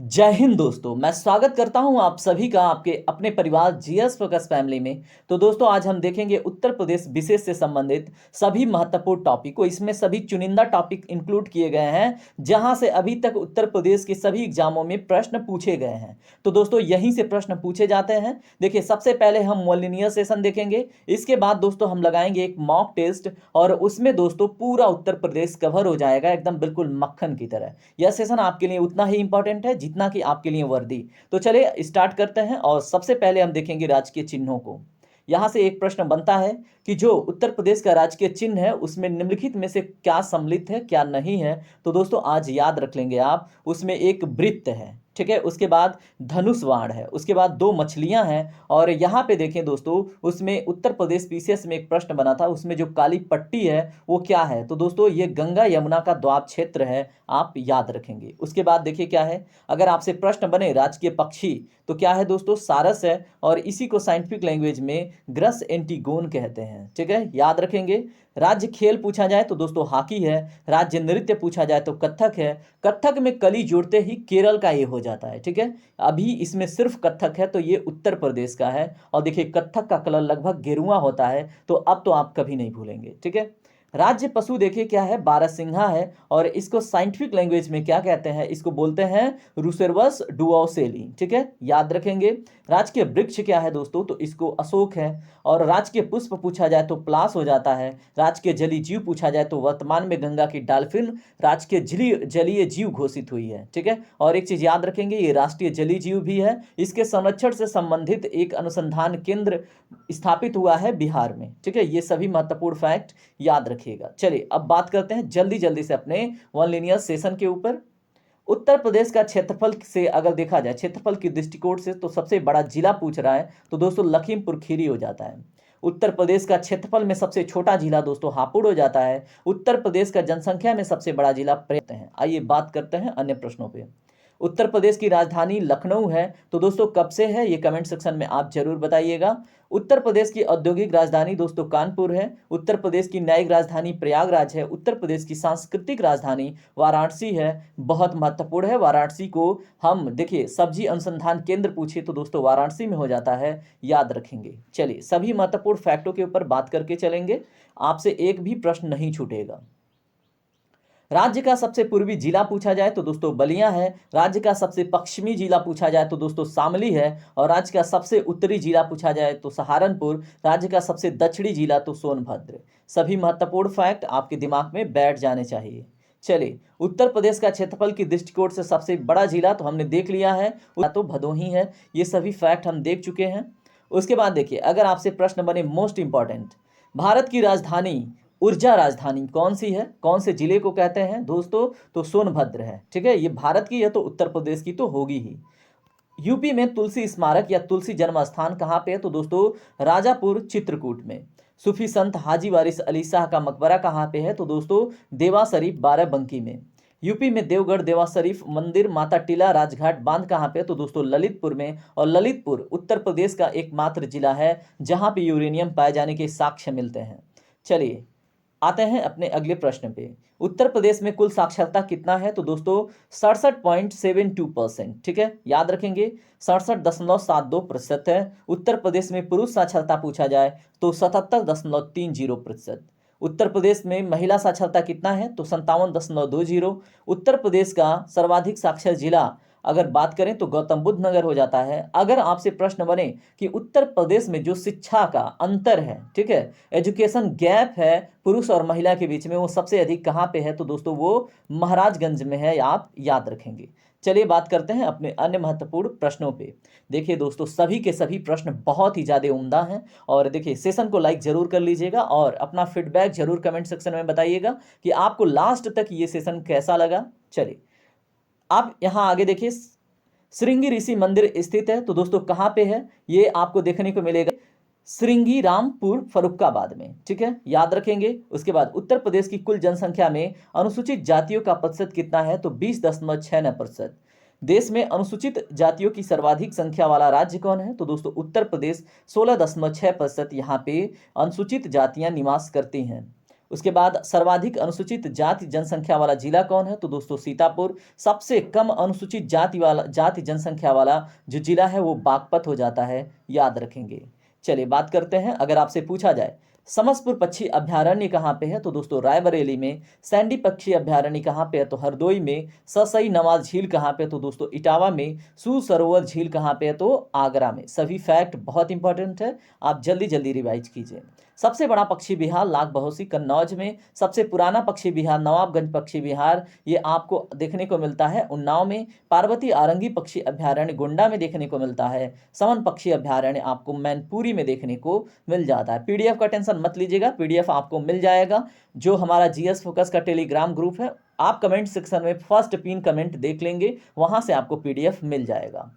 जय हिंद दोस्तों। मैं स्वागत करता हूं आप सभी का आपके अपने परिवार जीएस फोकस फैमिली में। तो दोस्तों आज हम देखेंगे उत्तर प्रदेश विशेष से संबंधित सभी महत्वपूर्ण टॉपिक को। इसमें सभी चुनिंदा टॉपिक इंक्लूड किए गए हैं जहां से अभी तक उत्तर प्रदेश के सभी एग्जामों में प्रश्न पूछे गए हैं। तो दोस्तों यहीं से प्रश्न पूछे जाते हैं। देखिए सबसे पहले हम मॉलिनियर सेशन देखेंगे, इसके बाद दोस्तों हम लगाएंगे एक मॉक टेस्ट और उसमें दोस्तों पूरा उत्तर प्रदेश कवर हो जाएगा एकदम बिल्कुल मक्खन की तरह। यह सेशन आपके लिए उतना ही इंपॉर्टेंट है जितना कि आपके लिए वर्दी। तो चलिए स्टार्ट करते हैं और सबसे पहले हम देखेंगे राजकीय चिन्हों को। यहां से एक प्रश्न बनता है कि जो उत्तर प्रदेश का राजकीय चिन्ह है उसमें निम्नलिखित में से क्या सम्मिलित है क्या नहीं है। तो दोस्तों आज याद रख लेंगे आप, उसमें एक वृत्त है, ठीक है, उसके बाद धनुष बाण है, उसके बाद दो मछलियां हैं और यहाँ पे देखें दोस्तों उसमें उत्तर प्रदेश पीसीएस में एक प्रश्न बना था, उसमें जो काली पट्टी है वो क्या है। तो दोस्तों ये गंगा यमुना का द्वाब क्षेत्र है, आप याद रखेंगे। उसके बाद देखिए क्या है, अगर आपसे प्रश्न बने राजकीय पक्षी तो क्या है दोस्तों, सारस है और इसी को साइंटिफिक लैंग्वेज में ग्रस एंटीगोन कहते हैं, ठीक है, याद रखेंगे। राज्य खेल पूछा जाए तो दोस्तों हॉकी है, राज्य नृत्य पूछा जाए तो कथक है। कथक में कली जोड़ते ही केरल का ये हो जाता है, ठीक है, अभी इसमें सिर्फ कथक है तो ये उत्तर प्रदेश का है। और देखिए कथक का कलर लगभग गेरुआ होता है, तो अब तो आप कभी नहीं भूलेंगे, ठीक है। राज्य पशु देखिए क्या है, बारहसिंघा है और इसको साइंटिफिक लैंग्वेज में क्या कहते हैं, इसको बोलते हैं रूसेरवस डुओसेली, ठीक है, याद रखेंगे। राजकीय वृक्ष क्या है दोस्तों, तो इसको अशोक है। और राजकीय पुष्प पूछा जाए तो पलाश हो जाता है। राजकीय जलीय जीव पूछा जाए तो वर्तमान में गंगा की डॉल्फिन राजकीय जलीय जीव घोषित हुई है, ठीक है। और एक चीज याद रखेंगे, ये राष्ट्रीय जलीय जीव भी है, इसके संरक्षण से संबंधित एक अनुसंधान केंद्र स्थापित हुआ है बिहार में, ठीक है। ये सभी महत्वपूर्ण फैक्ट याद रखिएगा। चलिए अब बात करते हैं जल्दी जल्दी से अपने वन लीनियर सेशन के ऊपर। उत्तर प्रदेश का क्षेत्रफल से अगर देखा जाए क्षेत्रफल की दृष्टिकोण से तो सबसे बड़ा जिला पूछ रहा है तो दोस्तों लखीमपुर खीरी हो जाता है। उत्तर प्रदेश का क्षेत्रफल में सबसे छोटा जिला दोस्तों हापुड़ हो जाता है। उत्तर प्रदेश का जनसंख्या में सबसे बड़ा जिला प्रेत है। आइए बात करते हैं अन्य प्रश्नों पे। उत्तर प्रदेश की राजधानी लखनऊ है, तो दोस्तों कब से है ये कमेंट सेक्शन में आप जरूर बताइएगा। उत्तर प्रदेश की औद्योगिक राजधानी दोस्तों कानपुर है। उत्तर प्रदेश की न्यायिक राजधानी प्रयागराज है। उत्तर प्रदेश की सांस्कृतिक राजधानी वाराणसी है। बहुत महत्वपूर्ण है, वाराणसी को हम देखिए सब्जी अनुसंधान केंद्र पूछे तो दोस्तों वाराणसी में हो जाता है, याद रखेंगे। चलिए सभी महत्वपूर्ण फैक्टों के ऊपर बात करके चलेंगे, आपसे एक भी प्रश्न नहीं छूटेगा। राज्य का सबसे पूर्वी जिला पूछा जाए तो दोस्तों बलिया है। राज्य का सबसे पश्चिमी जिला पूछा जाए तो दोस्तों शामली है। और राज्य का सबसे उत्तरी जिला पूछा जाए तो सहारनपुर। राज्य का सबसे दक्षिणी जिला तो सोनभद्र। सभी महत्वपूर्ण फैक्ट आपके दिमाग में बैठ जाने चाहिए। चलिए उत्तर प्रदेश का क्षेत्रफल की दृष्टिकोण से सबसे बड़ा जिला तो हमने देख लिया है, तो भदोही है। ये सभी फैक्ट हम देख चुके हैं। उसके बाद देखिए अगर आपसे प्रश्न बने मोस्ट इंपॉर्टेंट, भारत की राजधानी ऊर्जा राजधानी कौन सी है, कौन से जिले को कहते हैं दोस्तों, तो सोनभद्र है, ठीक है। ये भारत की है तो उत्तर प्रदेश की तो होगी ही। यूपी में तुलसी स्मारक या तुलसी जन्म स्थान कहाँ पे है, तो दोस्तों राजापुर चित्रकूट में। सूफी संत हाजी वारिस अली शाह का मकबरा कहाँ पे है, तो दोस्तों देवा शरीफ बाराबंकी में। यूपी में देवगढ़ देवा शरीफ मंदिर माता टीला राजघाट बांध कहाँ पे है, तो दोस्तों ललितपुर में। और ललितपुर उत्तर प्रदेश का एकमात्र जिला है जहाँ पे यूरेनियम पाए जाने के साक्ष्य मिलते हैं। चलिए आते हैं अपने अगले प्रश्न पे। उत्तर प्रदेश में कुल साक्षरता कितना है, तो दोस्तों 67.72%, ठीक है, याद रखेंगे 67.72% है। उत्तर प्रदेश में पुरुष साक्षरता पूछा जाए तो 77.30%। उत्तर प्रदेश में महिला साक्षरता कितना है, तो 57.20। उत्तर प्रदेश का सर्वाधिक साक्षर जिला अगर बात करें तो गौतम बुद्ध नगर हो जाता है। अगर आपसे प्रश्न बने कि उत्तर प्रदेश में जो शिक्षा का अंतर है, ठीक है, एजुकेशन गैप है पुरुष और महिला के बीच में, वो सबसे अधिक कहाँ पे है, तो दोस्तों वो महाराजगंज में है, आप याद रखेंगे। चलिए बात करते हैं अपने अन्य महत्वपूर्ण प्रश्नों पे। देखिए दोस्तों सभी के सभी प्रश्न बहुत ही ज़्यादा उम्दा हैं और देखिए सेशन को लाइक जरूर कर लीजिएगा और अपना फीडबैक जरूर कमेंट सेक्शन में बताइएगा कि आपको लास्ट तक ये सेशन कैसा लगा। चलिए आप यहाँ आगे देखिए, श्रृंगी ऋषि मंदिर स्थित है, तो दोस्तों कहाँ पे है, ये आपको देखने को मिलेगा श्रृंगी रामपुर फरुखाबाद में, ठीक है, याद रखेंगे। उसके बाद उत्तर प्रदेश की कुल जनसंख्या में अनुसूचित जातियों का प्रतिशत कितना है, तो 20.69%। देश में अनुसूचित जातियों की सर्वाधिक संख्या वाला राज्य कौन है, तो दोस्तों उत्तर प्रदेश 16.6% यहाँ पे अनुसूचित जातियां निवास करती हैं। उसके बाद सर्वाधिक अनुसूचित जाति जनसंख्या वाला जिला कौन है? तो दोस्तों सीतापुर। सबसे कम अनुसूचित जाति जनसंख्या वाला जो जिला है वो बागपत हो जाता है, याद रखेंगे। चलिए बात करते हैं, अगर आपसे पूछा जाए समसपुर पक्षी अभ्यारण्य कहाँ पे है? तो दोस्तों रायबरेली में। सैंडी पक्षी अभ्यारण्य कहाँ पे है? तो हरदोई में। ससई नवाज झील कहाँ पे? तो दोस्तों इटावा में। सू सरोवर झील कहाँ पे है? तो आगरा में। सभी फैक्ट बहुत इंपॉर्टेंट है, आप जल्दी जल्दी रिवाइज कीजिए। सबसे बड़ा पक्षी विहार लाख बहोसी कन्नौज में। सबसे पुराना पक्षी विहार नवाबगंज पक्षी विहार, ये आपको देखने को मिलता है उन्नाव में। पार्वती आरंगी पक्षी अभ्यारण्य गोंडा में देखने को मिलता है। समन पक्षी अभ्यारण्य आपको मैनपुरी में देखने को मिल जाता है। पीडीएफ का टेंशन मत लीजिएगा, पीडीएफ आपको मिल जाएगा। जो हमारा जीएस फोकस का टेलीग्राम ग्रुप है, आप कमेंट सेक्शन में फर्स्ट पिन कमेंट देख लेंगे, वहां से आपको पीडीएफ मिल जाएगा।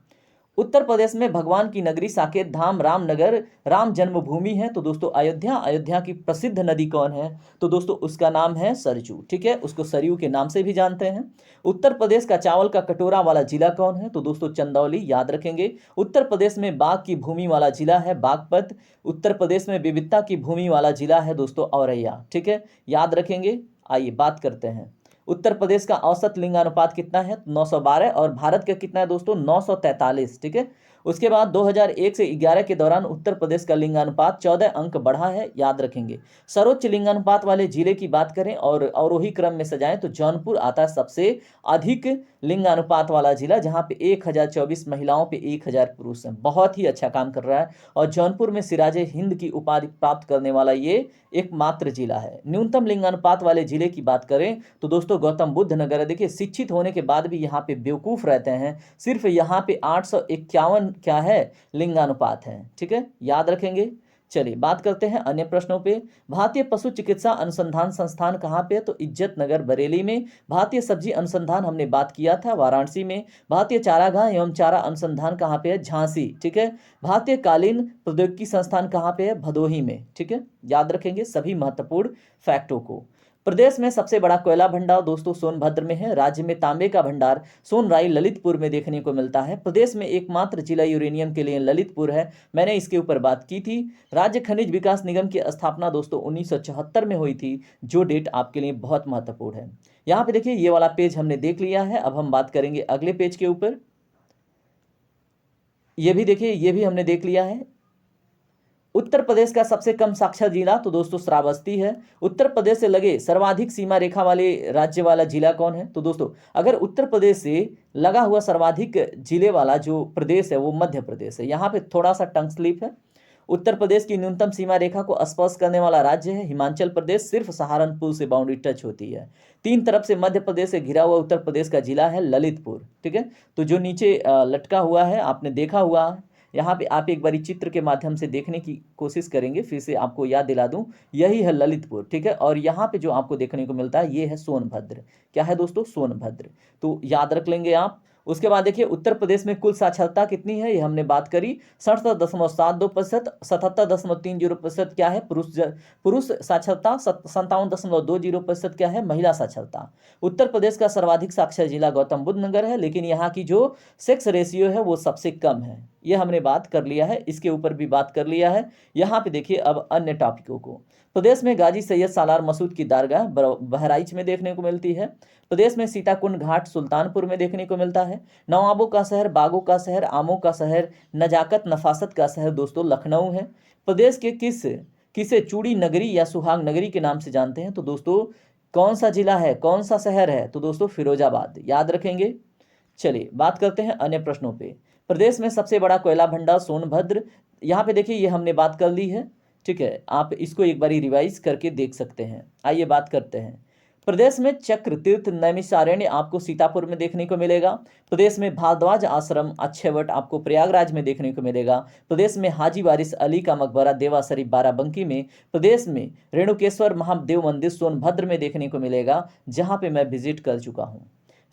उत्तर प्रदेश में भगवान की नगरी साकेत धाम रामनगर राम जन्मभूमि है। तो दोस्तों अयोध्या। अयोध्या की प्रसिद्ध नदी कौन है? तो दोस्तों उसका नाम है सरजू, ठीक है, उसको सरयू के नाम से भी जानते हैं। उत्तर प्रदेश का चावल का कटोरा वाला जिला कौन है? तो दोस्तों चंदौली, याद रखेंगे। उत्तर प्रदेश में बाघ की भूमि वाला जिला है बागपत। उत्तर प्रदेश में विविधता की भूमि वाला जिला है दोस्तों औरैया, ठीक है, याद रखेंगे। आइए बात करते हैं, उत्तर प्रदेश का औसत लिंगानुपात कितना है? 912। और भारत का कितना है दोस्तों? 943, ठीक है। उसके बाद 2001 से 11 के दौरान उत्तर प्रदेश का लिंगानुपात 14 अंक बढ़ा है, याद रखेंगे। सर्वोच्च लिंगानुपात वाले जिले की बात करें और अवरोही क्रम में सजाएं तो जौनपुर आता है सबसे अधिक लिंगानुपात वाला जिला, जहां पे 1024 महिलाओं पे 1000 पुरुष हैं। बहुत ही अच्छा काम कर रहा है और जौनपुर में सिराजे हिंद की उपाधि प्राप्त करने वाला ये एकमात्र जिला है। न्यूनतम लिंगानुपात वाले जिले की बात करें तो दोस्तों गौतम बुद्ध नगर है। देखिए शिक्षित होने के बाद भी यहाँ पे बेवकूफ़ रहते हैं, सिर्फ यहाँ पे 851 क्या है लिंगानुपात है, ठीक है, याद रखेंगे। चलिए बात करते हैं अन्य प्रश्नों पे। भारतीय पशु चिकित्सा अनुसंधान संस्थान कहाँ पे है? तो इज्जत नगर बरेली में। भारतीय सब्जी अनुसंधान हमने बात किया था वाराणसी में। भारतीय चारागाह एवं चारा अनुसंधान कहाँ पे है? झांसी, ठीक है। भारतीय कालीन प्रौद्योगिकी संस्थान कहाँ पे है? भदोही में, ठीक है, याद रखेंगे सभी महत्वपूर्ण फैक्टों को। प्रदेश में सबसे बड़ा कोयला भंडार दोस्तों सोनभद्र में है। राज्य में तांबे का भंडार सोनराई ललितपुर में देखने को मिलता है। प्रदेश में एकमात्र जिला यूरेनियम के लिए ललितपुर है, मैंने इसके ऊपर बात की थी। राज्य खनिज विकास निगम की स्थापना दोस्तों 1974 में हुई थी, जो डेट आपके लिए बहुत महत्वपूर्ण है। यहाँ पे देखिए ये वाला पेज हमने देख लिया है, अब हम बात करेंगे अगले पेज के ऊपर। ये भी देखिए, ये भी हमने देख लिया है। उत्तर प्रदेश का सबसे कम साक्षर जिला तो दोस्तों श्रावस्ती है। उत्तर प्रदेश से लगे सर्वाधिक सीमा रेखा वाले राज्य वाला जिला कौन है? तो दोस्तों अगर उत्तर प्रदेश से लगा हुआ सर्वाधिक जिले वाला जो प्रदेश है वो मध्य प्रदेश है। यहाँ पे थोड़ा सा टंग स्लिप है। उत्तर प्रदेश की न्यूनतम सीमा रेखा को स्पर्श करने वाला राज्य है हिमाचल प्रदेश, सिर्फ सहारनपुर से बाउंड्री टच होती है। तीन तरफ से मध्य प्रदेश से घिरा हुआ उत्तर प्रदेश का जिला है ललितपुर, ठीक है। तो जो नीचे लटका हुआ है आपने देखा हुआ है, यहाँ पे आप एक बारी चित्र के माध्यम से देखने की कोशिश करेंगे, फिर से आपको याद दिला दूं, यही है ललितपुर, ठीक है। और यहाँ पे जो आपको देखने को मिलता है ये है सोनभद्र। क्या है दोस्तों? सोनभद्र। तो याद रख लेंगे आप। उसके बाद देखिए उत्तर प्रदेश में कुल साक्षरता कितनी है, ये हमने बात करी 67.72%। 77.30% क्या है पुरुष साक्षरता। 57.20% क्या है महिला साक्षरता। उत्तर प्रदेश का सर्वाधिक साक्षर जिला गौतम बुद्ध नगर है, लेकिन यहाँ की जो सेक्स रेशियो है वो सबसे कम है, ये हमने बात कर लिया है, इसके ऊपर भी बात कर लिया है। यहाँ पे देखिए अब अन्य टॉपिकों को। प्रदेश में गाजी सैयद सालार मसूद की दरगाह बहराइच में देखने को मिलती है। प्रदेश में सीताकुंड घाट सुल्तानपुर में देखने को मिलता है। नवाबों का शहर, बागों का शहर, आमों का शहर, नजाकत नफासत का शहर दोस्तों लखनऊ है। प्रदेश के किसे चूड़ी नगरी या सुहाग नगरी के नाम से जानते हैं? तो दोस्तों कौन सा जिला है, कौन सा शहर है? तो दोस्तों फिरोजाबाद, याद रखेंगे। चलिए बात करते हैं अन्य प्रश्नों पे। प्रदेश में सबसे बड़ा कोयला भंडार सोनभद्र, यहाँ पे देखिए ये हमने बात कर ली है, ठीक है, आप इसको एक बारी रिवाइज करके देख सकते हैं। आइए बात करते हैं। प्रदेश में चक्र तीर्थ नैमिषारण्य आपको सीतापुर में देखने को मिलेगा। प्रदेश में भारद्वाज आश्रम अक्षयवट आपको प्रयागराज में देखने को मिलेगा। प्रदेश में हाजी वारिस अली का मकबरा देवा शरीफ बाराबंकी में। प्रदेश में रेणुकेश्वर महादेव मंदिर सोनभद्र में देखने को मिलेगा, जहां पे मैं विजिट कर चुका हूं।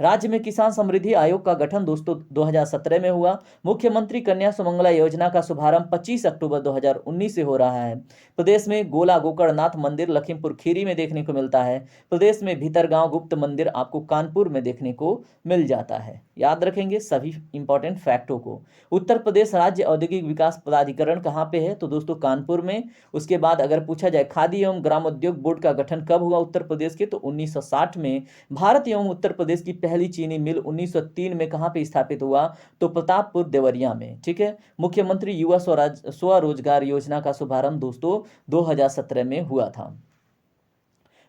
राज्य में किसान समृद्धि आयोग का गठन दोस्तों 2017 में हुआ। मुख्यमंत्री कन्या सुमंगला योजना का शुभारंभ 25 अक्टूबर 2019 से हो रहा है। प्रदेश में गोला गोकर्णनाथ मंदिर लखीमपुर खीरी में देखने को मिलता है। प्रदेश में भीतरगांव गुप्त मंदिर आपको कानपुर में देखने को मिल जाता है। याद रखेंगे सभी इंपॉर्टेंट फैक्टों को। उत्तर प्रदेश राज्य औद्योगिक विकास प्राधिकरण कहाँ पे है? तो दोस्तों कानपुर में। उसके बाद अगर पूछा जाए खादी एवं ग्रामोद्योग बोर्ड का गठन कब हुआ उत्तर प्रदेश के? तो 1960 में। भारत एवं उत्तर प्रदेश की पहली चीनी मिल 1903 में कहाँ पे स्थापित हुआ? तो प्रतापपुर देवरिया में। ठीक है। मुख्यमंत्री युवा स्वरोजगार योजना का शुभारंभ दोस्तों 2017 में हुआ था।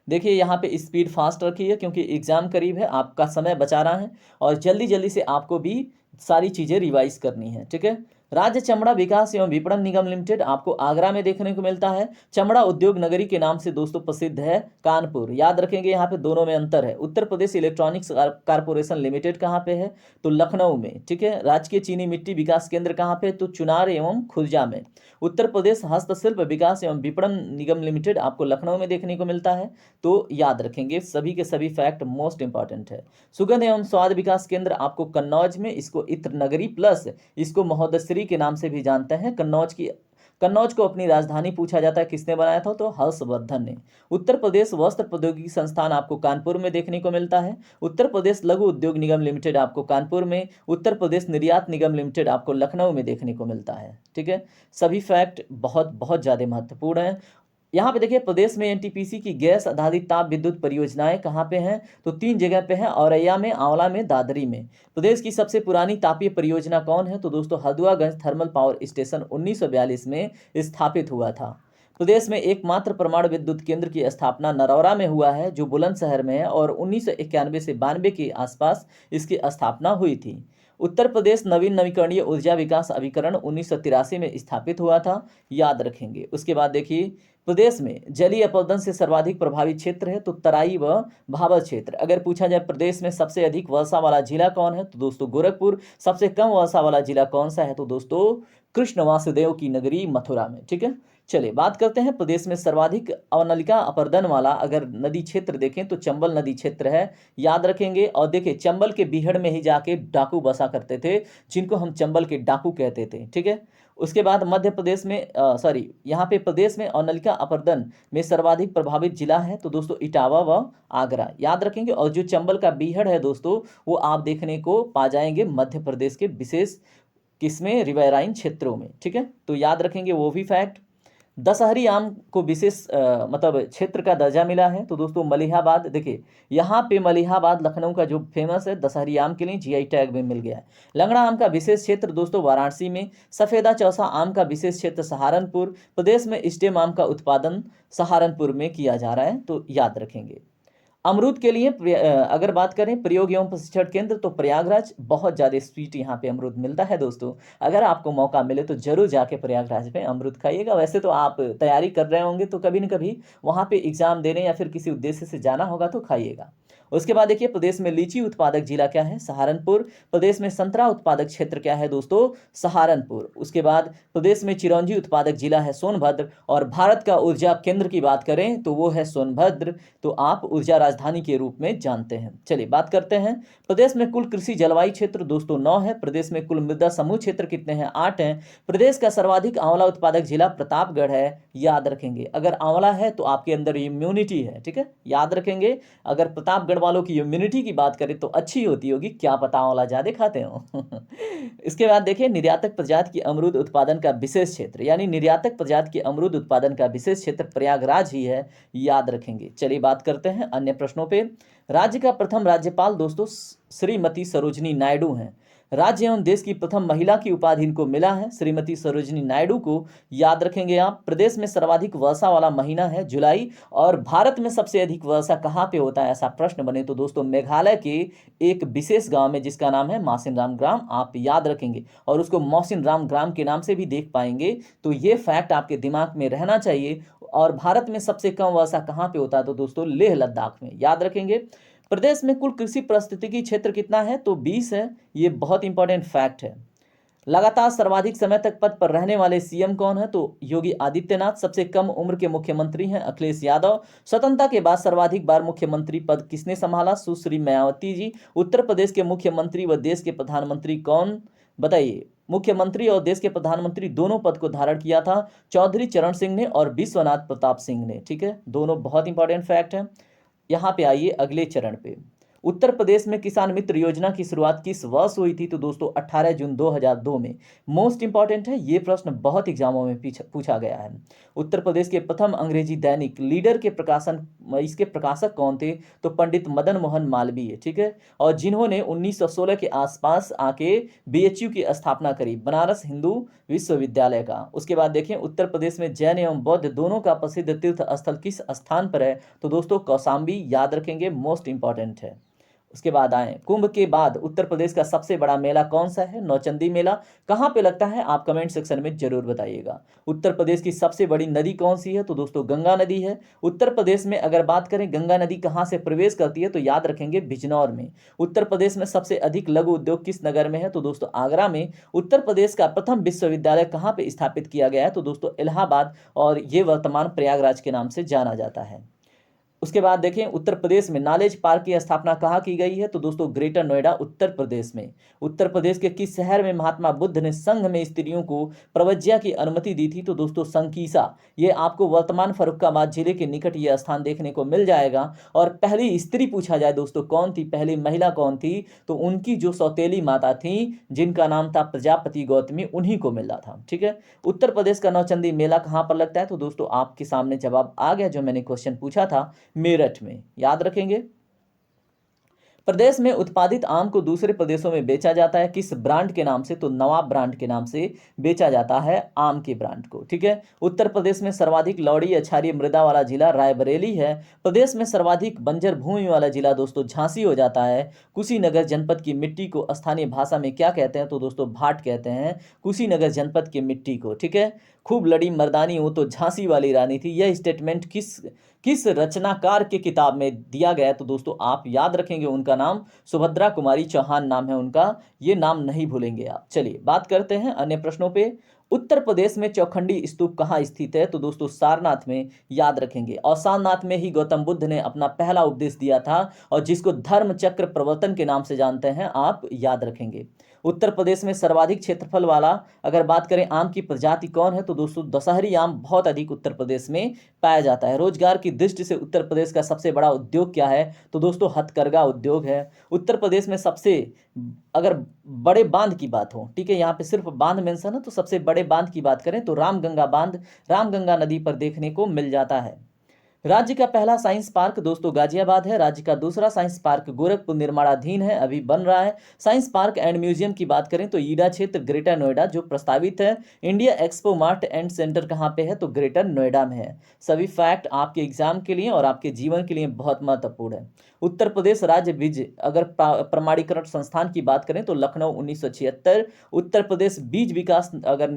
देखिए यहाँ पे स्पीड फास्ट रखिए क्योंकि एग्जाम करीब है, आपका समय बचा रहा है और जल्दी जल्दी से आपको भी सारी चीज़ें रिवाइज करनी है। ठीक है। राज्य चमड़ा विकास एवं विपणन निगम लिमिटेड आपको आगरा में देखने को मिलता है। चमड़ा उद्योग नगरी के नाम से दोस्तों प्रसिद्ध है कानपुर। याद रखेंगे यहाँ पे दोनों में अंतर है। Uttar Pradesh electronics corporation limited कहाँ पे है? तो लखनऊ में। ठीक है। राजकीय चीनी मिट्टी विकास केंद्र कहाँ पे? तो चुनार एवं खुर्जा में। उत्तर प्रदेश हस्तशिल्प विकास एवं विपणन निगम लिमिटेड आपको लखनऊ में देखने को मिलता है। तो याद रखेंगे सभी के सभी फैक्ट मोस्ट इंपॉर्टेंट है। सुगंध एवं स्वाद विकास केंद्र आपको कन्नौज में, इसको इत्र नगरी प्लस इसको महोदश्री के नाम से भी जानते हैं। कन्नौज को अपनी राजधानी पूछा जाता है, किसने बनाया था? तो हर्षवर्धन ने। उत्तर प्रदेश वस्त्र प्रौद्योगिकी संस्थान आपको कानपुर में देखने को मिलता है। उत्तर प्रदेश लघु उद्योग निगम लिमिटेड आपको कानपुर में। उत्तर प्रदेश निर्यात निगम लिमिटेड आपको लखनऊ में देखने को मिलता है। ठीक है। सभी फैक्ट बहुत बहुत ज़्यादा महत्वपूर्ण है। यहाँ पे देखिए प्रदेश में एनटीपीसी की गैस आधारित ताप विद्युत परियोजनाएं कहाँ पे हैं? तो 3 जगह पे हैं, औरैया में, आंवला में, दादरी में। प्रदेश की सबसे पुरानी तापीय परियोजना कौन है? तो दोस्तों हदुआगंज थर्मल पावर स्टेशन 1942 में स्थापित हुआ था। प्रदेश में एकमात्र परमाणु विद्युत केंद्र की स्थापना नरौरा में हुआ है जो बुलंदशहर में है और 1991 से 92 के आसपास इसकी स्थापना हुई थी। उत्तर प्रदेश नवीन नवीकरणीय ऊर्जा विकास अभिकरण 1983 में स्थापित हुआ था। याद रखेंगे। उसके बाद देखिए प्रदेश में जलीय अपरदन से सर्वाधिक प्रभावित क्षेत्र है तो तराई व भाबर क्षेत्र। अगर पूछा जाए प्रदेश में सबसे अधिक वर्षा वाला जिला कौन है? तो दोस्तों गोरखपुर। सबसे कम वर्षा वाला जिला कौन सा है? तो दोस्तों कृष्ण वासुदेव की नगरी मथुरा में। ठीक है। चलिए बात करते हैं प्रदेश में सर्वाधिक अवनलिका अपरदन वाला अगर नदी क्षेत्र देखें तो चंबल नदी क्षेत्र है। याद रखेंगे। और देखिए चंबल के बीहड़ में ही जाके डाकू बसा करते थे जिनको हम चंबल के डाकू कहते थे। ठीक है। उसके बाद मध्य प्रदेश में यहाँ पे प्रदेश में अवनलिका अपरदन में सर्वाधिक प्रभावित जिला है तो दोस्तों इटावा व आगरा। याद रखेंगे। और जो चंबल का बीहड़ है दोस्तों वो आप देखने को पा जाएंगे मध्य प्रदेश के विशेष किसमें? रिवेराइन क्षेत्रों में। ठीक है। तो याद रखेंगे वो भी फैक्ट। दशहरी आम को विशेष मतलब क्षेत्र का दर्जा मिला है तो दोस्तों मलिहाबाद। देखिए यहाँ पे मलिहाबाद लखनऊ का जो फेमस है दशहरी आम के लिए जीआई टैग में मिल गया है। लंगड़ा आम का विशेष क्षेत्र दोस्तों वाराणसी में। सफेदा चौसा आम का विशेष क्षेत्र सहारनपुर। प्रदेश में स्टेम आम का उत्पादन सहारनपुर में किया जा रहा है तो याद रखेंगे। अमरूद के लिए अगर बात करें प्रयोग एवं प्रशिक्षण केंद्र तो प्रयागराज। बहुत ज़्यादा स्वीट यहाँ पे अमरूद मिलता है दोस्तों। अगर आपको मौका मिले तो जरूर जाके प्रयागराज में अमरूद खाइएगा। वैसे तो आप तैयारी कर रहे होंगे तो कभी न कभी वहाँ पे एग्जाम देने या फिर किसी उद्देश्य से जाना होगा तो खाइएगा। उसके बाद देखिए प्रदेश में लीची उत्पादक जिला क्या है? सहारनपुर। प्रदेश में संतरा उत्पादक क्षेत्र क्या है दोस्तों? सहारनपुर। उसके बाद प्रदेश में चिरौंजी उत्पादक जिला है सोनभद्र। और भारत का ऊर्जा केंद्र की बात करें तो वो है सोनभद्र। तो आप ऊर्जा राजधानी के रूप में जानते हैं। चलिए बात करते हैं। प्रदेश में कुल कृषि जलवायु क्षेत्र दोस्तों 9 है। प्रदेश में कुल मृदा समूह क्षेत्र कितने हैं? 8 हैं। प्रदेश का सर्वाधिक आंवला उत्पादक जिला प्रतापगढ़ है। याद रखेंगे। अगर आंवला है तो आपके अंदर इम्यूनिटी है। ठीक है। याद रखेंगे। अगर प्रतापगढ़ वालों की इम्यूनिटी की बात करें तो अच्छी होती होगी, क्या पता आंवला ज्यादा खाते हो। इसके बाद देखिए निर्यातक प्रजाति की अमरूद उत्पादन का विशेष क्षेत्र यानी निर्यातक प्रजाति की अमरूद उत्पादन का विशेष क्षेत्र प्रयागराज ही है। याद रखेंगे। चलिए बात करते हैं अन्य प्रश्नों पे। राज्य का प्रथम राज्यपाल दोस्तों श्रीमती सरोजिनी नायडू हैं। राज्य एवं देश की प्रथम महिला की उपाधि इनको मिला है श्रीमती सरोजिनी नायडू को। याद रखेंगे आप। प्रदेश में सर्वाधिक वर्षा वाला महीना है जुलाई। और भारत में सबसे अधिक वर्षा कहाँ पे होता है ऐसा प्रश्न बने तो दोस्तों मेघालय के एक विशेष गांव में जिसका नाम है मौसिनराम ग्राम। आप याद रखेंगे और उसको मौसिनराम ग्राम के नाम से भी देख पाएंगे। तो ये फैक्ट आपके दिमाग में रहना चाहिए। और भारत में सबसे कम वर्षा कहाँ पे होता है तो दोस्तों लेह लद्दाख में। याद रखेंगे। प्रदेश में कुल कृषि पारिस्थितिकी क्षेत्र कितना है तो 20 है। ये बहुत इंपॉर्टेंट फैक्ट है। लगातार सर्वाधिक समय तक पद पर रहने वाले सीएम कौन है? तो योगी आदित्यनाथ। सबसे कम उम्र के मुख्यमंत्री हैं अखिलेश यादव। स्वतंत्रता के बाद सर्वाधिक बार मुख्यमंत्री पद किसने संभाला? सुश्री मायावती जी। उत्तर प्रदेश के मुख्यमंत्री व देश के प्रधानमंत्री कौन? बताइए। मुख्यमंत्री और देश के प्रधानमंत्री दोनों पद को धारण किया था चौधरी चरण सिंह ने और विश्वनाथ प्रताप सिंह ने। ठीक है, दोनों बहुत इंपॉर्टेंट फैक्ट है। यहाँ पे आइए अगले चरण पे। उत्तर प्रदेश में किसान मित्र योजना की शुरुआत किस वर्ष हुई थी? तो दोस्तों 18 जून 2002 में। मोस्ट इंपॉर्टेंट है, ये प्रश्न बहुत एग्जामों में पूछा गया है। उत्तर प्रदेश के प्रथम अंग्रेजी दैनिक लीडर के इसके प्रकाशक कौन थे? तो पंडित मदन मोहन मालवीय। ठीक है, और जिन्होंने 1916 के आसपास आके बीएचयू की स्थापना करी, बनारस हिंदू विश्वविद्यालय का। उसके बाद देखें, उत्तर प्रदेश में जैन एवं बौद्ध दोनों का प्रसिद्ध तीर्थ स्थल किस स्थान पर है? तो दोस्तों कौशाम्बी, याद रखेंगे, मोस्ट इंपॉर्टेंट है। उसके बाद आए, कुंभ के बाद उत्तर प्रदेश का सबसे बड़ा मेला कौन सा है? नौचंदी मेला। कहाँ पे लगता है? आप कमेंट सेक्शन में जरूर बताइएगा। उत्तर प्रदेश की सबसे बड़ी नदी कौन सी है? तो दोस्तों गंगा नदी है। उत्तर प्रदेश में अगर बात करें गंगा नदी कहाँ से प्रवेश करती है, तो याद रखेंगे बिजनौर में। उत्तर प्रदेश में सबसे अधिक लघु उद्योग किस नगर में है? तो दोस्तों आगरा में। उत्तर प्रदेश का प्रथम विश्वविद्यालय कहाँ पे स्थापित किया गया है? तो दोस्तों इलाहाबाद, और ये वर्तमान प्रयागराज के नाम से जाना जाता है। उसके बाद देखें, उत्तर प्रदेश में नॉलेज पार्क की स्थापना कहाँ की गई है? तो दोस्तों ग्रेटर नोएडा, उत्तर प्रदेश में। उत्तर प्रदेश के किस शहर में महात्मा बुद्ध ने संघ में स्त्रियों को प्रवज्ञा की अनुमति दी थी? तो दोस्तों संकीसा। ये आपको वर्तमान फर्रुखाबाद जिले के निकट यह स्थान देखने को मिल जाएगा। और पहली स्त्री पूछा जाए दोस्तों कौन थी, पहली महिला कौन थी? तो उनकी जो सौतेली माता थी जिनका नाम था प्रजापति गौतमी, उन्हीं को मिला था। ठीक है, उत्तर प्रदेश का नौचंदी मेला कहाँ पर लगता है? तो दोस्तों आपके सामने जवाब आ गया, जो मैंने क्वेश्चन पूछा था, मेरठ में, याद रखेंगे। प्रदेश में उत्पादित आम को दूसरे प्रदेशों में बेचा जाता है किस ब्रांड के नाम से? तो नवाब ब्रांड के नाम से बेचा जाता है आम के ब्रांड को। ठीक है, उत्तर प्रदेश में सर्वाधिक लौड़ी अक्षारीय मृदा वाला जिला रायबरेली है। प्रदेश में सर्वाधिक बंजर भूमि वाला जिला दोस्तों झांसी हो जाता है। कुशीनगर जनपद की मिट्टी को स्थानीय भाषा में क्या कहते हैं? तो दोस्तों भाट कहते हैं कुशीनगर जनपद की मिट्टी को। ठीक है, खूब लड़ी मर्दानी हो तो झांसी वाली रानी थी। यह स्टेटमेंट किस किस रचनाकार के किताब में दिया गया है? तो दोस्तों आप याद रखेंगे, उनका नाम सुभद्रा कुमारी चौहान नाम है उनका, ये नाम नहीं भूलेंगे आप। चलिए बात करते हैं अन्य प्रश्नों पे। उत्तर प्रदेश में चौखंडी स्तूप कहाँ स्थित है? तो दोस्तों सारनाथ में, याद रखेंगे। और सारनाथ में ही गौतम बुद्ध ने अपना पहला उपदेश दिया था, और जिसको धर्म चक्र प्रवर्तन के नाम से जानते हैं, आप याद रखेंगे। उत्तर प्रदेश में सर्वाधिक क्षेत्रफल वाला अगर बात करें आम की प्रजाति कौन है? तो दोस्तों दशहरी आम बहुत अधिक उत्तर प्रदेश में पाया जाता है। रोजगार की दृष्टि से उत्तर प्रदेश का सबसे बड़ा उद्योग क्या है? तो दोस्तों हथकरघा उद्योग है। उत्तर प्रदेश में सबसे अगर बड़े बांध की बात हो, ठीक है, यहाँ पे सिर्फ बांध मेंशन है, तो सबसे बड़े बांध की बात करें तो रामगंगा बांध रामगंगा नदी पर देखने को मिल जाता है। राज्य का पहला साइंस पार्क दोस्तों गाजियाबाद है। राज्य का दूसरा साइंस पार्क गोरखपुर निर्माणाधीन है, अभी बन रहा है। साइंस पार्क एंड म्यूजियम की बात करें तो ईडा क्षेत्र ग्रेटर नोएडा जो प्रस्तावित है। India expo mart and centre कहाँ पे है? तो ग्रेटर नोएडा में है। सभी फैक्ट आपके एग्जाम के लिए और आपके जीवन के लिए बहुत महत्वपूर्ण है। उत्तर प्रदेश राज्य बीज अगर प्रमाणीकरण संस्थान की बात करें तो लखनऊ 1976। उत्तर प्रदेश बीज विकास अगर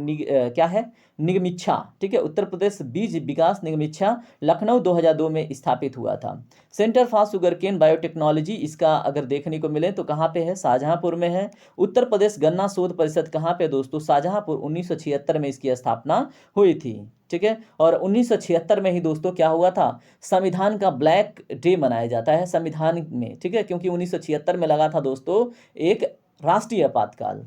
क्या है, निगमिच्छा, ठीक है, उत्तर प्रदेश बीज विकास निगमिच्छा लखनऊ 2002 में स्थापित हुआ था। सेंटर फॉर शुगरकेन बायोटेक्नोलॉजी इसका अगर देखने को मिले तो कहाँ पे है? शाहजहांपुर में है। उत्तर प्रदेश गन्ना शोध परिषद कहाँ पे दोस्तों? शाहजहांपुर। 1976 में इसकी स्थापना हुई थी। ठीक है, और 1976 में ही दोस्तों क्या हुआ था? संविधान का ब्लैक डे मनाया जाता है संविधान में। ठीक है, क्योंकि 1976 में लगा था दोस्तों एक राष्ट्रीय आपातकाल।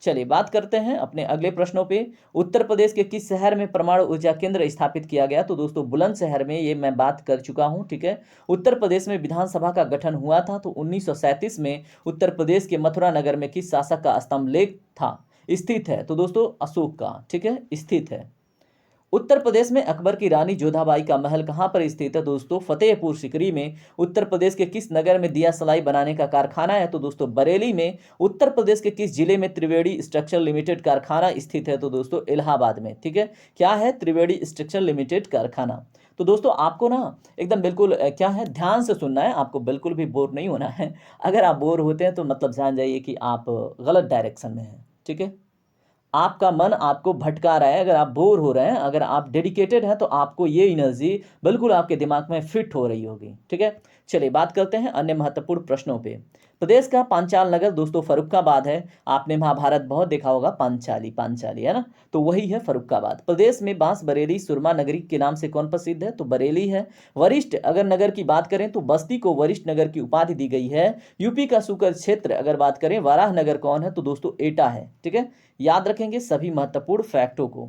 चलिए बात करते हैं अपने अगले प्रश्नों पे। उत्तर प्रदेश के किस शहर में परमाणु ऊर्जा केंद्र स्थापित किया गया? तो दोस्तों बुलंदशहर में, ये मैं बात कर चुका हूं। ठीक है, उत्तर प्रदेश में विधानसभा का गठन हुआ था तो 1937 में। उत्तर प्रदेश के मथुरा नगर में किस शासक का स्तंभ लेख था स्थित है? तो दोस्तों अशोक का। ठीक है, स्थित है। उत्तर प्रदेश में अकबर की रानी जोधाबाई का महल कहाँ पर स्थित है? दोस्तों फतेहपुर सीकरी में। उत्तर प्रदेश के किस नगर में दिया सलाई बनाने का कारखाना है? तो दोस्तों बरेली में। उत्तर प्रदेश के किस जिले में त्रिवेणी स्ट्रक्चर लिमिटेड कारखाना स्थित है? तो दोस्तों इलाहाबाद में। ठीक है, क्या है? त्रिवेणी स्ट्रक्चर लिमिटेड कारखाना। तो दोस्तों आपको ना एकदम बिल्कुल क्या है, ध्यान से सुनना है, आपको बिल्कुल भी बोर नहीं होना है। अगर आप बोर होते हैं तो मतलब जान जाइए कि आप गलत डायरेक्शन में हैं। ठीक है, आपका मन आपको भटका रहा है। अगर आप बोर हो रहे हैं, अगर आप डेडिकेटेड हैं, तो आपको ये एनर्जी बिल्कुल आपके दिमाग में फिट हो रही होगी। ठीक है, चलिए बात करते हैं अन्य महत्वपूर्ण प्रश्नों पे। प्रदेश का पांचाल नगर दोस्तों फर्रुखाबाद है। आपने महाभारत बहुत देखा होगा, पांचाली पांचाली है ना, तो वही है फर्रुखाबाद। प्रदेश में बांस बरेली सुरमा नगरी के नाम से कौन प्रसिद्ध है, तो बरेली है। वरिष्ठ अगर नगर की बात करें तो बस्ती को वरिष्ठ नगर की उपाधि दी गई है। यूपी का शुक्र क्षेत्र अगर बात करें वाराह नगर कौन है, तो दोस्तों एटा है। ठीक है, याद रखेंगे सभी महत्वपूर्ण फैक्टों को।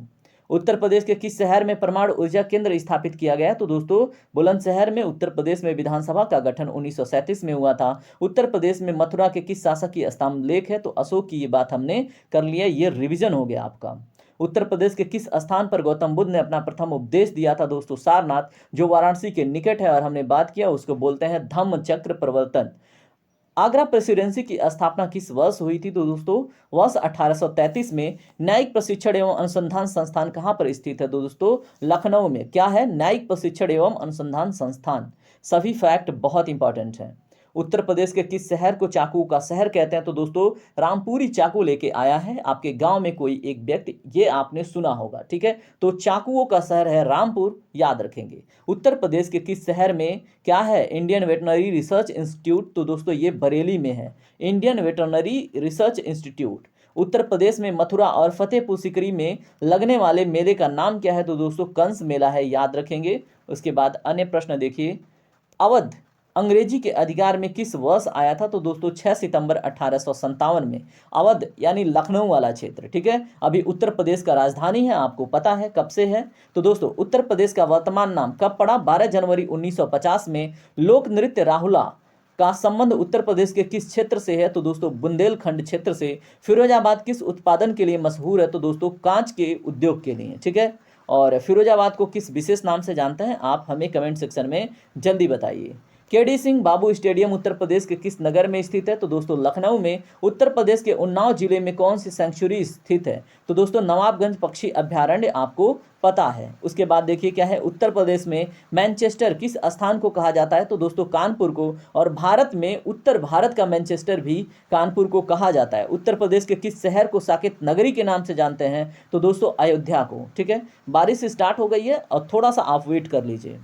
उत्तर प्रदेश के किस शहर में परमाणु ऊर्जा केंद्र स्थापित किया गया है, तो दोस्तों बुलंदशहर में। उत्तर प्रदेश में विधानसभा का गठन 1937 में हुआ था। उत्तर प्रदेश में मथुरा के किस शासक की स्तंभ लेख है, तो अशोक की। ये बात हमने कर लिया, ये रिवीजन हो गया आपका। उत्तर प्रदेश के किस स्थान पर गौतम बुद्ध ने अपना प्रथम उपदेश दिया था, दोस्तों सारनाथ, जो वाराणसी के निकट है और हमने बात किया उसको बोलते हैं धम्म चक्र प्रवर्तन। आगरा प्रेसिडेंसी की स्थापना किस वर्ष हुई थी, तो दोस्तों वर्ष 1833 में। न्यायिक प्रशिक्षण एवं अनुसंधान संस्थान कहाँ पर स्थित है, तो दोस्तों लखनऊ में। क्या है, न्यायिक प्रशिक्षण एवं अनुसंधान संस्थान। सभी फैक्ट बहुत इंपॉर्टेंट हैं। उत्तर प्रदेश के किस शहर को चाकू का शहर कहते हैं, तो दोस्तों रामपुरी चाकू लेके आया है आपके गांव में कोई एक व्यक्ति, ये आपने सुना होगा। ठीक है, तो चाकुओं का शहर है रामपुर, याद रखेंगे। उत्तर प्रदेश के किस शहर में क्या है इंडियन वेटनरी रिसर्च इंस्टीट्यूट, तो दोस्तों ये बरेली में है, Indian veterinary research institute. Uttar Pradesh में मथुरा और फतेहपुर सीकरी में लगने वाले मेले का नाम क्या है, तो दोस्तों कंस मेला है, याद रखेंगे। उसके बाद अन्य प्रश्न देखिए। अवध अंग्रेजी के अधिकार में किस वर्ष आया था, तो दोस्तों 6 सितंबर 1857 में। अवध यानी लखनऊ वाला क्षेत्र। ठीक है, अभी उत्तर प्रदेश का राजधानी है, आपको पता है कब से है, तो दोस्तों उत्तर प्रदेश का वर्तमान नाम कब पड़ा, 12 जनवरी 1950 में। लोक नृत्य राहुला का संबंध उत्तर प्रदेश के किस क्षेत्र से है, तो दोस्तों बुंदेलखंड क्षेत्र से। फिरोजाबाद किस उत्पादन के लिए मशहूर है, तो दोस्तों कांच के उद्योग के लिए। ठीक है, और फिरोजाबाद को किस विशेष नाम से जानते हैं, आप हमें कमेंट सेक्शन में जल्दी बताइए। केडी सिंह बाबू स्टेडियम उत्तर प्रदेश के किस नगर में स्थित है, तो दोस्तों लखनऊ में। उत्तर प्रदेश के उन्नाव जिले में कौन सी सेंचुरी स्थित है, तो दोस्तों नवाबगंज पक्षी अभ्यारण्य, आपको पता है। उसके बाद देखिए क्या है, उत्तर प्रदेश में मैनचेस्टर किस स्थान को कहा जाता है, तो दोस्तों कानपुर को। और भारत में उत्तर भारत का मैनचेस्टर भी कानपुर को कहा जाता है। उत्तर प्रदेश के किस शहर को साकेत नगरी के नाम से जानते हैं, तो दोस्तों अयोध्या को। ठीक है, बारिश स्टार्ट हो गई है और थोड़ा सा आप वेट कर लीजिए।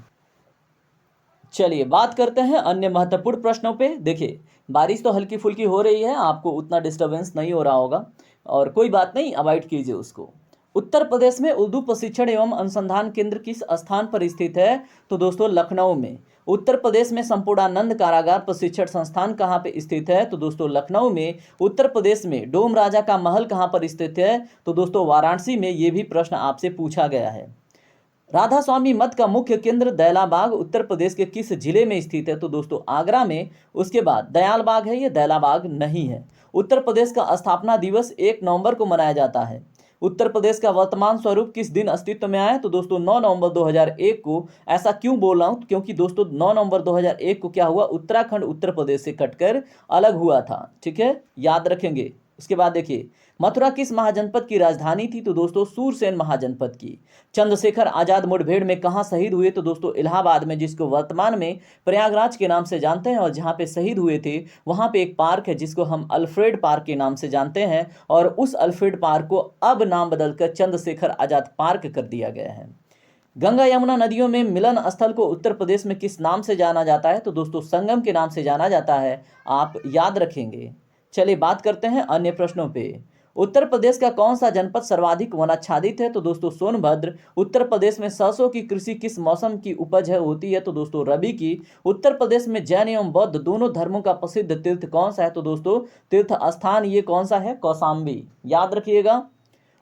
चलिए बात करते हैं अन्य महत्वपूर्ण प्रश्नों पे। देखिए बारिश तो हल्की फुल्की हो रही है, आपको उतना डिस्टरबेंस नहीं हो रहा होगा और कोई बात नहीं, अवॉइड कीजिए उसको। उत्तर प्रदेश में उर्दू प्रशिक्षण एवं अनुसंधान केंद्र किस स्थान पर स्थित है, तो दोस्तों लखनऊ में। उत्तर प्रदेश में संपूर्णानंद कारागार प्रशिक्षण संस्थान कहाँ पे स्थित है, तो दोस्तों लखनऊ में। उत्तर प्रदेश में डोम राजा का महल कहाँ पर स्थित है, तो दोस्तों वाराणसी में। ये भी प्रश्न आपसे पूछा गया है। राधा स्वामी मठ का मुख्य केंद्र दैलाबाग उत्तर प्रदेश के किस जिले में स्थित है, तो दोस्तों आगरा में। उसके बाद दयालबाग है, ये दैलाबाग नहीं है। उत्तर प्रदेश का स्थापना दिवस 1 नवंबर को मनाया जाता है। उत्तर प्रदेश का वर्तमान स्वरूप किस दिन अस्तित्व में आया, तो दोस्तों 9 नवंबर 2001 को। ऐसा क्यों बोल रहा हूँ, क्योंकि दोस्तों 9 नवंबर 2001 को क्या हुआ, उत्तराखंड उत्तर प्रदेश से कटकर अलग हुआ था। ठीक है, याद रखेंगे। उसके बाद देखिए मथुरा किस महाजनपद की राजधानी थी, तो दोस्तों सूरसेन महाजनपद की। चंद्रशेखर आजाद मुठभेड़ में कहां शहीद हुए, तो दोस्तों इलाहाबाद में, जिसको वर्तमान में प्रयागराज के नाम से जानते हैं। और जहां पे शहीद हुए थे वहां पे एक पार्क है जिसको हम अल्फ्रेड पार्क के नाम से जानते हैं, और उस अल्फ्रेड पार्क को अब नाम बदलकर चंद्रशेखर आजाद पार्क कर दिया गया है। गंगा यमुना नदियों में मिलन स्थल को उत्तर प्रदेश में किस नाम से जाना जाता है, तो दोस्तों संगम के नाम से जाना जाता है, आप याद रखेंगे। चलिए बात करते हैं अन्य प्रश्नों पे। उत्तर प्रदेश का कौन सा जनपद सर्वाधिक वनाच्छादित है, तो दोस्तों सोनभद्र। उत्तर प्रदेश में सरसों की कृषि किस मौसम की उपज है होती है, तो दोस्तों रबी की। उत्तर प्रदेश में जैन एवं बौद्ध दोनों धर्मों का प्रसिद्ध तीर्थ कौन सा है, तो दोस्तों तीर्थ स्थान ये कौन सा है, कौशाम्बी, याद रखिएगा।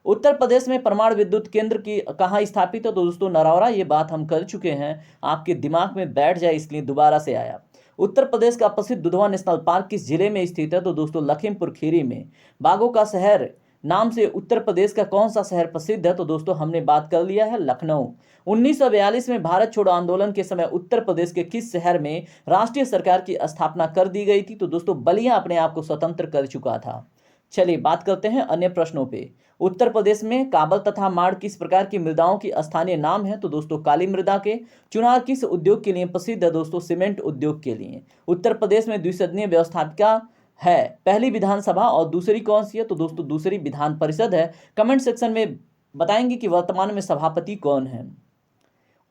उत्तर प्रदेश में परमाणु विद्युत केंद्र की कहाँ स्थापित है, तो दोस्तों नरौरा। ये बात हम कर चुके हैं, आपके दिमाग में बैठ जाए इसलिए दोबारा से आया। उत्तर प्रदेश का प्रसिद्ध दुधवा नेशनल पार्क किस जिले में स्थित है, तो दोस्तों लखीमपुर खीरी में। बागों का शहर नाम से उत्तर प्रदेश का कौन सा शहर प्रसिद्ध है, तो दोस्तों हमने बात कर लिया है, लखनऊ। 1942 में भारत छोड़ो आंदोलन के समय उत्तर प्रदेश के किस शहर में राष्ट्रीय सरकार की स्थापना कर दी गई थी, तो दोस्तों बलिया अपने आप को स्वतंत्र कर चुका था। चलिए बात करते हैं अन्य प्रश्नों पे। उत्तर प्रदेश में काबल तथा माड़ किस प्रकार की मृदाओं की स्थानीय नाम है, तो दोस्तों काली मृदा के। चुनार किस उद्योग के लिए प्रसिद्ध है, दोस्तों सीमेंट उद्योग के लिए। उत्तर प्रदेश में द्विसदनीय व्यवस्थापिका है, पहली विधानसभा और दूसरी कौन सी है, तो दोस्तों दूसरी विधान परिषद है। कमेंट सेक्शन में बताएंगे कि वर्तमान में सभापति कौन है।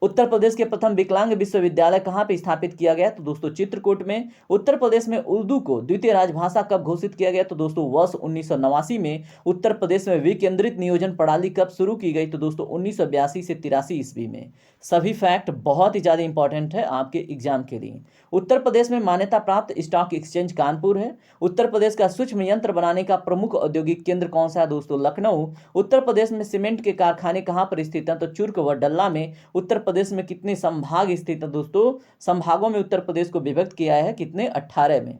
उत्तर प्रदेश के प्रथम विकलांग विश्वविद्यालय कहाँ पे स्थापित किया गया? तो दोस्तों चित्रकूट में। उत्तर प्रदेश में उर्दू को द्वितीय राजभाषा कब घोषित किया गया? तो दोस्तों वर्ष 1989 में। उत्तर प्रदेश में विकेंद्रित नियोजन प्रणाली कब शुरू की गई? तो दोस्तों 1982 से 83 ईस्वी में। सभी फैक्ट बहुत ही ज़्यादा इंपॉर्टेंट है आपके एग्जाम के लिए। उत्तर प्रदेश में मान्यता प्राप्त स्टॉक एक्सचेंज कानपुर है। उत्तर प्रदेश का सूक्ष्म यंत्र बनाने का प्रमुख औद्योगिक केंद्र कौन सा है? दोस्तों लखनऊ। उत्तर प्रदेश में सीमेंट के कारखाने कहाँ पर स्थित हैं? तो चुर्क व डल्ला में। उत्तर प्रदेश में कितने संभाग स्थित है? दोस्तों संभागों में उत्तर प्रदेश को विभक्त किया है, कितने? 18 में।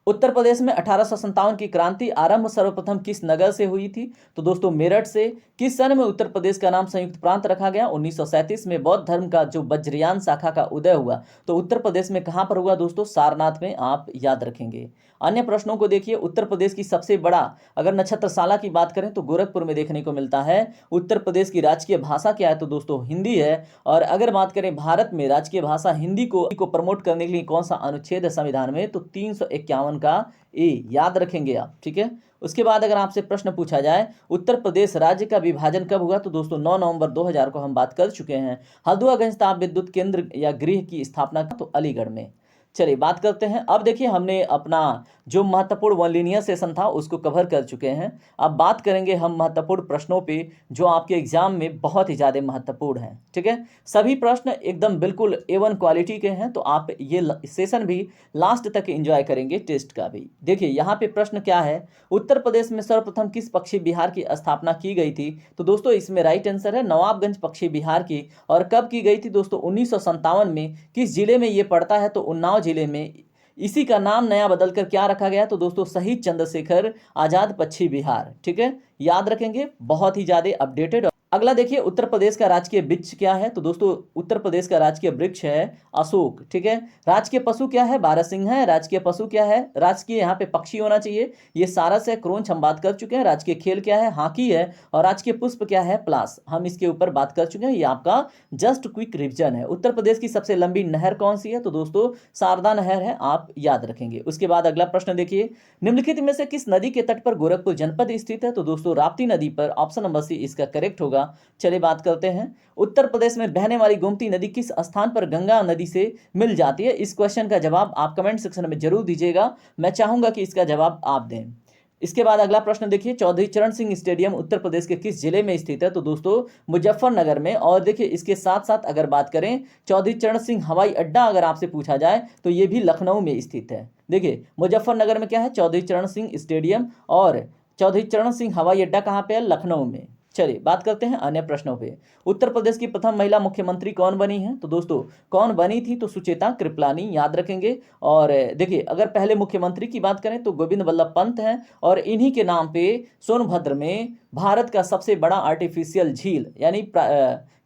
उत्तर प्रदेश में 1857 की क्रांति आरंभ सर्वप्रथम किस नगर से हुई थी? तो दोस्तों मेरठ से। किस सन में उत्तर प्रदेश का नाम संयुक्त प्रांत रखा गया? 1937 में। बौद्ध धर्म का जो वज्रयान शाखा का उदय हुआ तो उत्तर प्रदेश में कहां पर हुआ? दोस्तों सारनाथ में, आप याद रखेंगे। अन्य प्रश्नों को देखिए। उत्तर प्रदेश की सबसे बड़ा अगर नक्षत्रशाला की बात करें तो गोरखपुर में देखने को मिलता है। उत्तर प्रदेश की राजकीय भाषा क्या है? तो दोस्तों हिंदी है। और अगर बात करें भारत में राजकीय भाषा हिंदी को प्रमोट करने के लिए कौन सा अनुच्छेद है संविधान में? तो 351 का ए, याद रखेंगे आप, ठीक है। उसके बाद अगर आपसे प्रश्न पूछा जाए उत्तर प्रदेश राज्य का विभाजन कब हुआ? तो दोस्तों 9 नवंबर 2000 को हम बात कर चुके हैं। हल्द्वागंज ताप विद्युत केंद्र या गृह की स्थापना तो अलीगढ़ में। चलिए बात करते हैं। अब देखिए हमने अपना जो महत्वपूर्ण वन लीनियर सेशन था उसको कवर कर चुके हैं। अब बात करेंगे हम महत्वपूर्ण प्रश्नों पे जो आपके एग्जाम में बहुत ही ज़्यादा महत्वपूर्ण हैं, ठीक है। सभी प्रश्न एकदम बिल्कुल A1 क्वालिटी के हैं, तो आप ये सेशन भी लास्ट तक एंजॉय करेंगे, टेस्ट का भी। देखिए यहाँ पे प्रश्न क्या है, उत्तर प्रदेश में सर्वप्रथम किस पक्षी विहार की स्थापना की गई थी? तो दोस्तों इसमें राइट आंसर है नवाबगंज पक्षी विहार की। और कब की गई थी? दोस्तों 1957 में। किस जिले में ये पड़ता है? तो उन्नाव जिले में। इसी का नाम नया बदलकर क्या रखा गया? तो दोस्तों शहीद चंद्रशेखर आजाद पक्षी विहार, ठीक है, याद रखेंगे, बहुत ही ज्यादा अपडेटेड। अगला देखिए उत्तर प्रदेश का राजकीय वृक्ष क्या है? तो दोस्तों उत्तर प्रदेश का राजकीय वृक्ष है अशोक, ठीक है। राजकीय पशु क्या है? बारहसिंह है। राजकीय पशु क्या है? राजकीय यहाँ पे पक्षी होना चाहिए, ये सारस है। क्रोंच हम बात कर चुके हैं। राजकीय खेल क्या है? हॉकी है। और राजकीय पुष्प क्या है? पलाश, हम इसके ऊपर बात कर चुके हैं। ये आपका जस्ट क्विक रिविजन है। उत्तर प्रदेश की सबसे लंबी नहर कौन सी है? तो दोस्तों शारदा नहर है, आप याद रखेंगे। उसके बाद अगला प्रश्न देखिए, निम्नलिखित में से किस नदी के तट पर गोरखपुर जनपद स्थित है? तो दोस्तों राप्ती नदी पर, ऑप्शन नंबर सी इसका करेक्ट होगा। चलिए बात करते हैं, उत्तर प्रदेश में बहने वाली गोमती नदी किस स्थान पर गंगा नदी से मिल जाती है? इस क्वेश्चन का जवाब आप कमेंट सेक्शन में जरूर दीजिएगा, मैं चाहूंगा कि इसका जवाब आप दें। इसके बाद अगला प्रश्न देखिए, चौधरी चरण सिंह स्टेडियम उत्तर प्रदेश के किस जिले में स्थित है? तो दोस्तों मुजफ्फरनगर में। और देखिए इसके साथ साथ अगर बात करें चौधरी चरण सिंह हवाई अड्डा अगर आपसे पूछा जाए तो ये भी लखनऊ में स्थित है। देखिए मुजफ्फरनगर में क्या है? चौधरी चरण सिंह स्टेडियम। और चौधरी चरण सिंह हवाई अड्डा कहाँ पे है? लखनऊ में। चलिए बात करते हैं अन्य प्रश्नों पे। उत्तर प्रदेश की प्रथम महिला मुख्यमंत्री कौन बनी है? तो दोस्तों कौन बनी थी? तो सुचेता कृपलानी, याद रखेंगे। और देखिए अगर पहले मुख्यमंत्री की बात करें तो गोविंद बल्लभ पंत हैं। और इन्हीं के नाम पे सोनभद्र में भारत का सबसे बड़ा आर्टिफिशियल झील यानी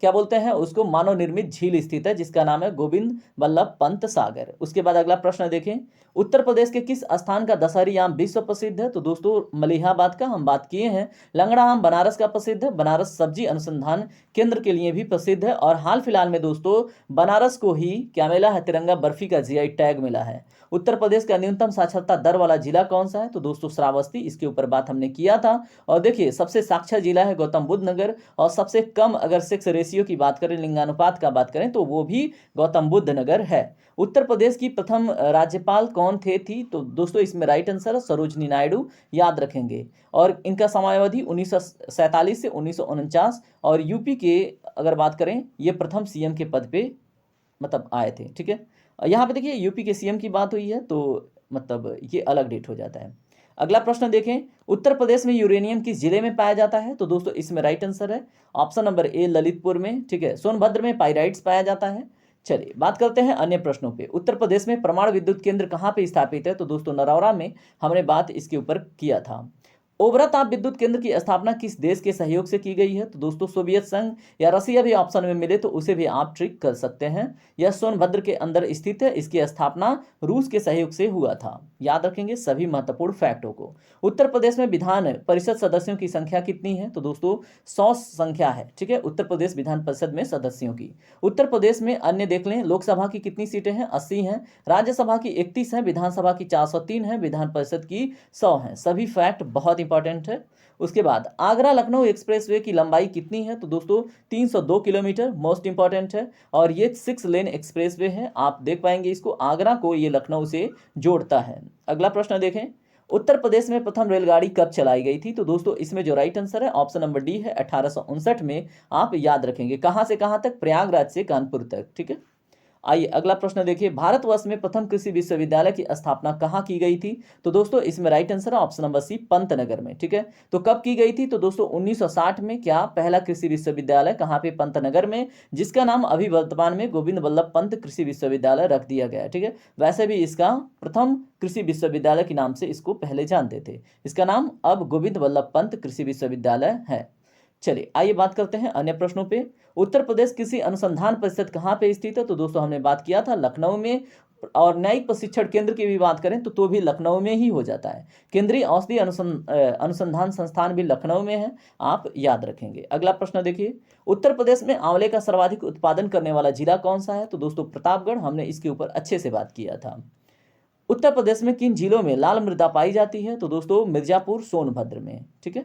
क्या बोलते हैं उसको, मानव निर्मित झील स्थित है जिसका नाम है गोविंद बल्लभ पंत सागर। उसके बाद अगला प्रश्न देखें, उत्तर प्रदेश के किस स्थान का दशहरी आम विश्व प्रसिद्ध है? तो दोस्तों मलिहाबाद का हम बात किए हैं। लंगड़ा आम बनारस का प्रसिद्ध है, बनारस सब्जी अनुसंधान केंद्र के लिए भी प्रसिद्ध है। और हाल फिलहाल में दोस्तों बनारस को ही क्या मिला है? तिरंगा बर्फी का जीआई टैग मिला है। उत्तर प्रदेश का न्यूनतम साक्षरता दर वाला जिला कौन सा है? तो दोस्तों श्रावस्ती, इसके ऊपर बात हमने किया था। और देखिए सबसे साक्षर जिला है गौतम बुद्ध नगर। और सबसे कम अगर सेक्स रेशियो की बात करें, लिंगानुपात का बात करें, तो वो भी गौतम बुद्ध नगर है। उत्तर प्रदेश की प्रथम राज्यपाल कौन थी? तो दोस्तों इसमें राइट आंसर है सरोजनी नायडू, याद रखेंगे। और इनका समयावधि 1947 से 1949। और यूपी के अगर बात करें ये प्रथम सीएम के पद पे मतलब आए थे, ठीक है। यहाँ पे देखिए यूपी के सीएम की बात हुई है तो मतलब ये अलग डेट हो जाता है। अगला प्रश्न देखें, उत्तर प्रदेश में यूरेनियम किस जिले में पाया जाता है? तो दोस्तों इसमें राइट आंसर है ऑप्शन नंबर ए ललितपुर में, ठीक है। सोनभद्र में पाइराइट्स पाया जाता है। चलिए बात करते हैं अन्य प्रश्नों पे। उत्तर प्रदेश में परमाणु विद्युत केंद्र कहाँ पे स्थापित है? तो दोस्तों नरौरा में, हमने बात इसके ऊपर किया था। ओबरा ताप विद्युत केंद्र की स्थापना किस देश के सहयोग से की गई है? तो दोस्तों सोवियत संघ या रसिया भी ऑप्शन में मिले तो उसे भी आप ट्रिक कर सकते हैं। यह सोनभद्र के अंदर स्थित है, इसकी स्थापना रूस के सहयोग से हुआ था, याद रखेंगे सभी महत्वपूर्ण फैक्टों को। उत्तर प्रदेश में विधान परिषद सदस्यों की संख्या कितनी है? तो दोस्तों 100 संख्या है, ठीक है, उत्तर प्रदेश विधान परिषद में सदस्यों की। उत्तर प्रदेश में अन्य देख लें, लोकसभा की कितनी सीटें हैं? 80 हैं। राज्यसभा की 31 है, विधानसभा की 403 है, विधान परिषद की 100 है। सभी फैक्ट बहुत इंपॉर्टेंट है। उसके बाद आगरा लखनऊ एक्सप्रेसवे की लंबाई कितनी है? तो दोस्तों 302 किलोमीटर, मोस्ट इंपॉर्टेंट है। और ये 6 लेन एक्सप्रेसवे है, आप देख पाएंगे इसको, आगरा को ये लखनऊ से जोड़ता है। अगला प्रश्न देखें, उत्तर प्रदेश में प्रथम रेलगाड़ी कब चलाई गई थी? तो दोस्तों इसमें जो राइट आंसर है ऑप्शन नंबर डी है, 1859 में। आप याद रखेंगे कहां से कहां तक? प्रयागराज से कानपुर तक। ठीक है, आइए अगला प्रश्न देखिए, भारतवर्ष में प्रथम कृषि विश्वविद्यालय की स्थापना कहाँ की गई थी? तो दोस्तों इसमें राइट आंसर है ऑप्शन नंबर सी, पंतनगर में। ठीक है, तो कब की गई थी? तो दोस्तों 1960 में। क्या पहला कृषि विश्वविद्यालय कहाँ पे? पंतनगर में, जिसका नाम अभी वर्तमान में गोविंद वल्लभ पंत कृषि विश्वविद्यालय रख दिया गया है। ठीक है, वैसे भी इसका प्रथम कृषि विश्वविद्यालय के नाम से इसको पहले जानते थे, इसका नाम अब गोविंद वल्लभ पंत कृषि विश्वविद्यालय है। चलिए आइए बात करते हैं अन्य प्रश्नों पे। उत्तर प्रदेश कृषि अनुसंधान परिषद कहाँ पे स्थित है? तो दोस्तों हमने बात किया था लखनऊ में। और न्यायिक प्रशिक्षण केंद्र की भी बात करें तो भी लखनऊ में ही हो जाता है। केंद्रीय औषधि अनुसंधान संस्थान भी लखनऊ में है, आप याद रखेंगे। अगला प्रश्न देखिए, उत्तर प्रदेश में आंवले का सर्वाधिक उत्पादन करने वाला जिला कौन सा है? तो दोस्तों प्रतापगढ़, हमने इसके ऊपर अच्छे से बात किया था। उत्तर प्रदेश में किन जिलों में लाल मृदा पाई जाती है? तो दोस्तों मिर्जापुर, सोनभद्र में। ठीक है,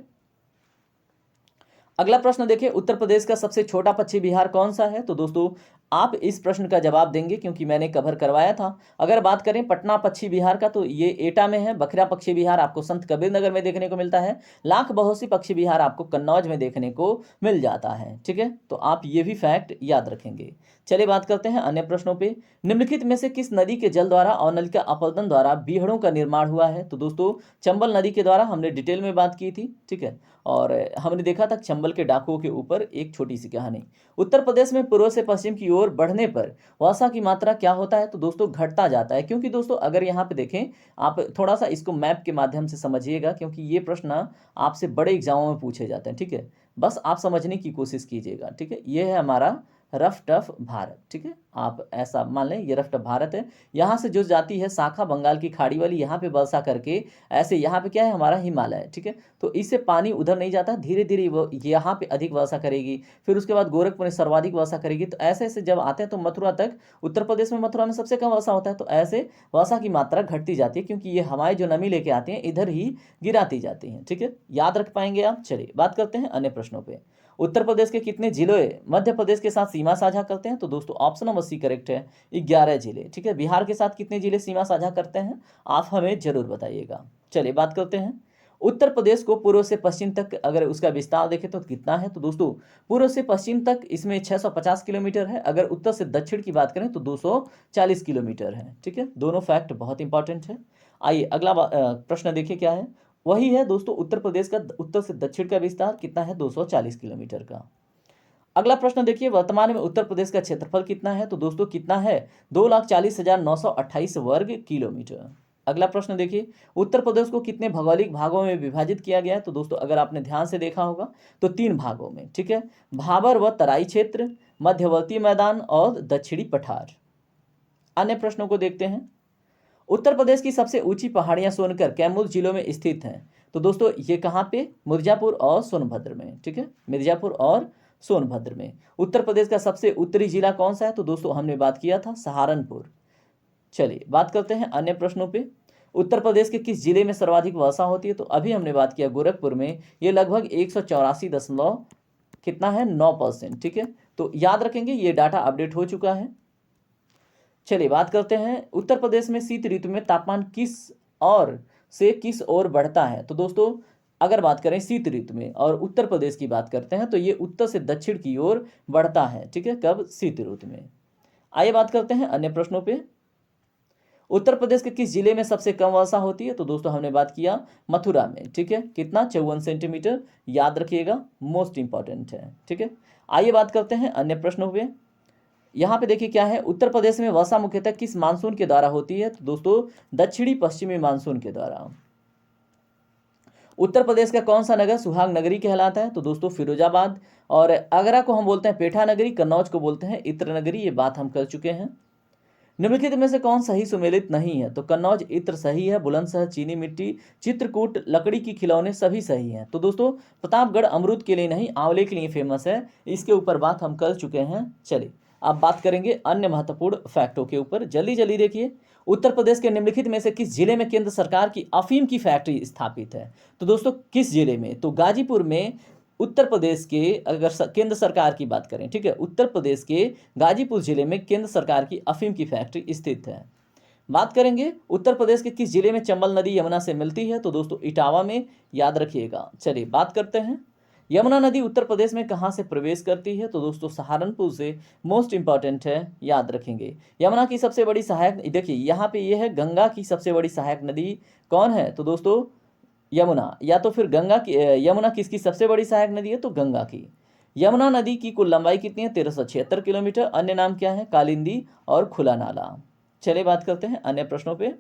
अगला प्रश्न देखिए, उत्तर प्रदेश का सबसे छोटा पक्षी विहार कौन सा है? तो दोस्तों आप इस प्रश्न का जवाब देंगे क्योंकि मैंने कवर करवाया था। अगर बात करें पटना पक्षी विहार का तो ये एटा में है। बखरा पक्षी विहार आपको संत कबीर नगर में देखने को मिलता है। लाख बहोसी पक्षी विहार आपको कन्नौज में देखने को मिल जाता है। ठीक है, तो आप ये भी फैक्ट याद रखेंगे। चलिए बात करते हैं अन्य प्रश्नों पे। निम्नलिखित में से किस नदी के जल द्वारा और नलिका अपरदन द्वारा बीहड़ों का निर्माण हुआ है? तो दोस्तों चंबल नदी के द्वारा, हमने डिटेल में बात की थी। ठीक है, और हमने देखा था चंबल के डाकुओं के ऊपर एक छोटी सी कहानी। उत्तर प्रदेश में पूर्व से पश्चिम की ओर बढ़ने पर वर्षा की मात्रा क्या होता है? तो दोस्तों घटता जाता है, क्योंकि दोस्तों अगर यहाँ पे देखें, आप थोड़ा सा इसको मैप के माध्यम से समझिएगा क्योंकि ये प्रश्न आपसे बड़े एग्जामों में पूछे जाते हैं। ठीक है, बस आप समझने की कोशिश कीजिएगा। ठीक है, ये है हमारा रफ टफ भारत। ठीक है, आप ऐसा मान लें ये रफ टफ भारत है। यहाँ से जो जाती है शाखा बंगाल की खाड़ी वाली, यहाँ पे वर्षा करके ऐसे यहाँ पे क्या है हमारा हिमालय। ठीक है, तो इससे पानी उधर नहीं जाता, धीरे धीरे वो यहाँ पे अधिक वर्षा करेगी, फिर उसके बाद गोरखपुर में सर्वाधिक वर्षा करेगी। तो ऐसे ऐसे जब आते हैं तो मथुरा तक, उत्तर प्रदेश में मथुरा में सबसे कम वर्षा होता है। तो ऐसे वर्षा की मात्रा घटती जाती है क्योंकि ये हवाएं जो नमी लेके आती हैं इधर ही गिराती जाती हैं। ठीक है, याद रख पाएंगे आप। चलिए बात करते हैं अन्य प्रश्नों पर। उत्तर प्रदेश के कितने जिले मध्य प्रदेश के साथ सीमा साझा करते हैं? तो दोस्तों ऑप्शन नंबर सी करेक्ट है, 11 जिले। ठीक है, बिहार के साथ कितने जिले सीमा साझा करते हैं? आप हमें जरूर बताइएगा। चलिए बात करते हैं, उत्तर प्रदेश को पूर्व से पश्चिम तक अगर उसका विस्तार देखें तो कितना है? तो दोस्तों पूर्व से पश्चिम तक इसमें 650 किलोमीटर है। अगर उत्तर से दक्षिण की बात करें तो 240 किलोमीटर है। ठीक है, दोनों फैक्ट बहुत इंपॉर्टेंट है। आइए अगला प्रश्न देखिए क्या है। वही है दोस्तों, उत्तर प्रदेश का उत्तर से दक्षिण का विस्तार कितना है? 240 किलोमीटर का। अगला प्रश्न देखिए, वर्तमान में उत्तर प्रदेश का क्षेत्रफल कितना है? तो दोस्तों कितना है? 2,40,928 वर्ग किलोमीटर। अगला प्रश्न देखिए, उत्तर प्रदेश को कितने भौगोलिक भागों में विभाजित किया गया है? तो दोस्तों अगर आपने ध्यान से देखा होगा तो 3 भागों में। ठीक है, भाबर व तराई क्षेत्र, मध्यवर्ती मैदान और दक्षिणी पठार। अन्य प्रश्नों को देखते हैं। उत्तर प्रदेश की सबसे ऊंची पहाड़ियां सोनकर कैमूर जिलों में स्थित हैं। तो दोस्तों ये कहाँ पे? मिर्जापुर और सोनभद्र में। ठीक है, मिर्जापुर और सोनभद्र में। उत्तर प्रदेश का सबसे उत्तरी जिला कौन सा है? तो दोस्तों हमने बात किया था सहारनपुर। चलिए बात करते हैं अन्य प्रश्नों पे। उत्तर प्रदेश के किस जिले में सर्वाधिक वर्षा होती है? तो अभी हमने बात किया गोरखपुर में, ये लगभग 184 दशमलव कितना है 9%। ठीक है, तो याद रखेंगे ये डाटा अपडेट हो चुका है। चलिए बात करते हैं, उत्तर प्रदेश में शीत ऋतु में तापमान किस ओर बढ़ता है? तो दोस्तों अगर बात करें शीत ऋतु में और उत्तर प्रदेश की बात करते हैं तो ये उत्तर से दक्षिण की ओर बढ़ता है। ठीक है, कब? शीत ऋतु में। आइए बात करते हैं अन्य प्रश्नों पे। उत्तर प्रदेश के किस जिले में सबसे कम वर्षा होती है? तो दोस्तों हमने बात किया मथुरा में। ठीक है, कितना? 54 सेंटीमीटर। याद रखिएगा, मोस्ट इंपॉर्टेंट है। ठीक है, आइए बात करते हैं अन्य प्रश्नों पे। यहाँ पे देखिए क्या है, उत्तर प्रदेश में वर्षा मुख्यतः किस मानसून के द्वारा होती है? तो दोस्तों दक्षिणी पश्चिमी मानसून के द्वारा। उत्तर प्रदेश का कौन सा नगर सुहाग नगरी कहलाता है? तो दोस्तों फिरोजाबाद। और आगरा को हम बोलते हैं पेठा नगरी, कन्नौज को बोलते हैं इत्र नगरी, ये बात हम कर चुके हैं। निम्नलिखित में से कौन सही सुमेलित नहीं है? तो कन्नौज इत्र सही है, बुलंदशहर चीनी मिट्टी, चित्रकूट लकड़ी की खिलौने सभी सही हैं। तो दोस्तों प्रतापगढ़ अमरूद के लिए नहीं आंवले के लिए फेमस है, इसके ऊपर बात हम कर चुके हैं। चलिए अब बात करेंगे अन्य महत्वपूर्ण फैक्टों के ऊपर। जल्दी जल्दी देखिए, उत्तर प्रदेश के निम्नलिखित में से किस जिले में केंद्र सरकार की अफीम की फैक्ट्री स्थापित है? तो दोस्तों किस जिले में? तो गाजीपुर में उत्तर प्रदेश के, अगर केंद्र सरकार की बात करें, ठीक है, उत्तर प्रदेश के गाजीपुर जिले में केंद्र सरकार की अफीम की फैक्ट्री स्थित है। बात करेंगे उत्तर प्रदेश के किस जिले में चंबल नदी यमुना से मिलती है? तो दोस्तों इटावा में, याद रखिएगा। चलिए बात करते हैं, यमुना नदी उत्तर प्रदेश में कहाँ से प्रवेश करती है? तो दोस्तों सहारनपुर से, मोस्ट इंपॉर्टेंट है, याद रखेंगे। यमुना की सबसे बड़ी सहायक, देखिए यहाँ पे ये है गंगा की सबसे बड़ी सहायक नदी कौन है? तो दोस्तों यमुना, या तो फिर गंगा की, यमुना किसकी सबसे बड़ी सहायक नदी है? तो गंगा की। यमुना नदी की कुल लंबाई कितनी है? 1376 किलोमीटर। अन्य नाम क्या है? कालिंदी और खुला नाला। चलिए बात करते हैं अन्य प्रश्नों पे।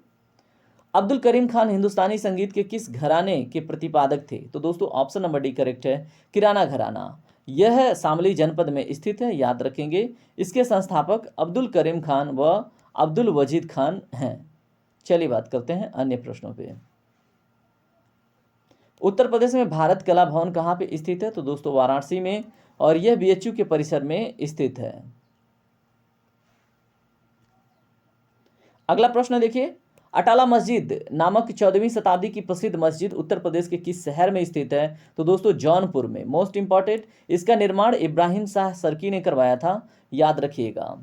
अब्दुल करीम खान हिंदुस्तानी संगीत के किस घराने के प्रतिपादक थे? तो दोस्तों ऑप्शन नंबर डी करेक्ट है, किराना घराना। यह शामली जनपद में स्थित है, याद रखेंगे। इसके संस्थापक अब्दुल करीम खान व अब्दुल वजीद खान हैं। चलिए बात करते हैं अन्य प्रश्नों पे। उत्तर प्रदेश में भारत कला भवन कहाँ पे स्थित है? तो दोस्तों वाराणसी में, और यह बीएचयू के परिसर में स्थित है। अगला प्रश्न देखिए, अटाला मस्जिद नामक 14वीं शताब्दी की प्रसिद्ध मस्जिद उत्तर प्रदेश के किस शहर में स्थित है? तो दोस्तों जौनपुर में, मोस्ट इंपॉर्टेंट। इसका निर्माण इब्राहिम शाह सरकी ने करवाया था, याद रखिएगा।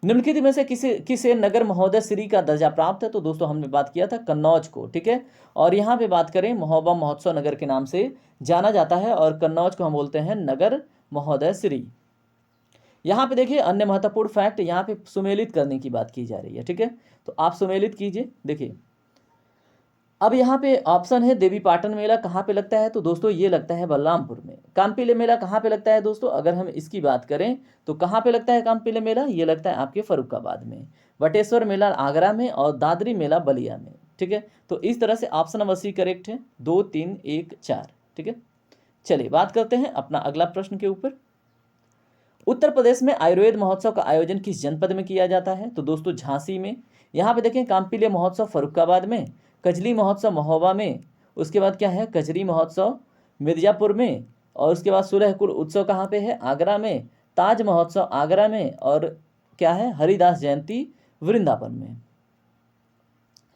निम्नलिखित में से किसे नगर महोदय श्री का दर्जा प्राप्त है? तो दोस्तों हमने बात किया था कन्नौज को, ठीक है। और यहाँ पे बात करें, महोबा महोत्सव नगर के नाम से जाना जाता है, और कन्नौज को हम बोलते हैं नगर महोदय श्री। यहाँ पे देखिए अन्य महत्वपूर्ण फैक्ट, यहाँ पे सुमेलित करने की बात की जा रही है, ठीक है। तो आप सुमेलित कीजिए। देखिए अब यहाँ पे ऑप्शन है, देवी पाटन मेला कहाँ पे लगता है? तो दोस्तों ये लगता है बलरामपुर में। कामपिले मेला कहाँ पे लगता है दोस्तों? अगर हम इसकी बात करें तो कहाँ पे लगता है कामपिले मेला? ये लगता है आपके फर्रुखाबाद में। वटेश्वर मेला आगरा में, और दादरी मेला बलिया में, ठीक है। तो इस तरह से ऑप्शन नंबर सी करेक्ट है, 2 3 1 4, ठीक है। चलिए बात करते हैं अपना अगला प्रश्न के ऊपर। उत्तर प्रदेश में आयुर्वेद महोत्सव का आयोजन किस जनपद में किया जाता है? तो दोस्तों झांसी में। यहाँ पे देखें कामपिले महोत्सव फर्रुखाबाद में, कजली महोत्सव महोबा में, उसके बाद क्या है कजरी महोत्सव मिर्जापुर में, और उसके बाद सुलह कुल उत्सव कहाँ पे है? आगरा में। ताज महोत्सव आगरा में, और क्या है हरिदास जयंती वृंदावन में।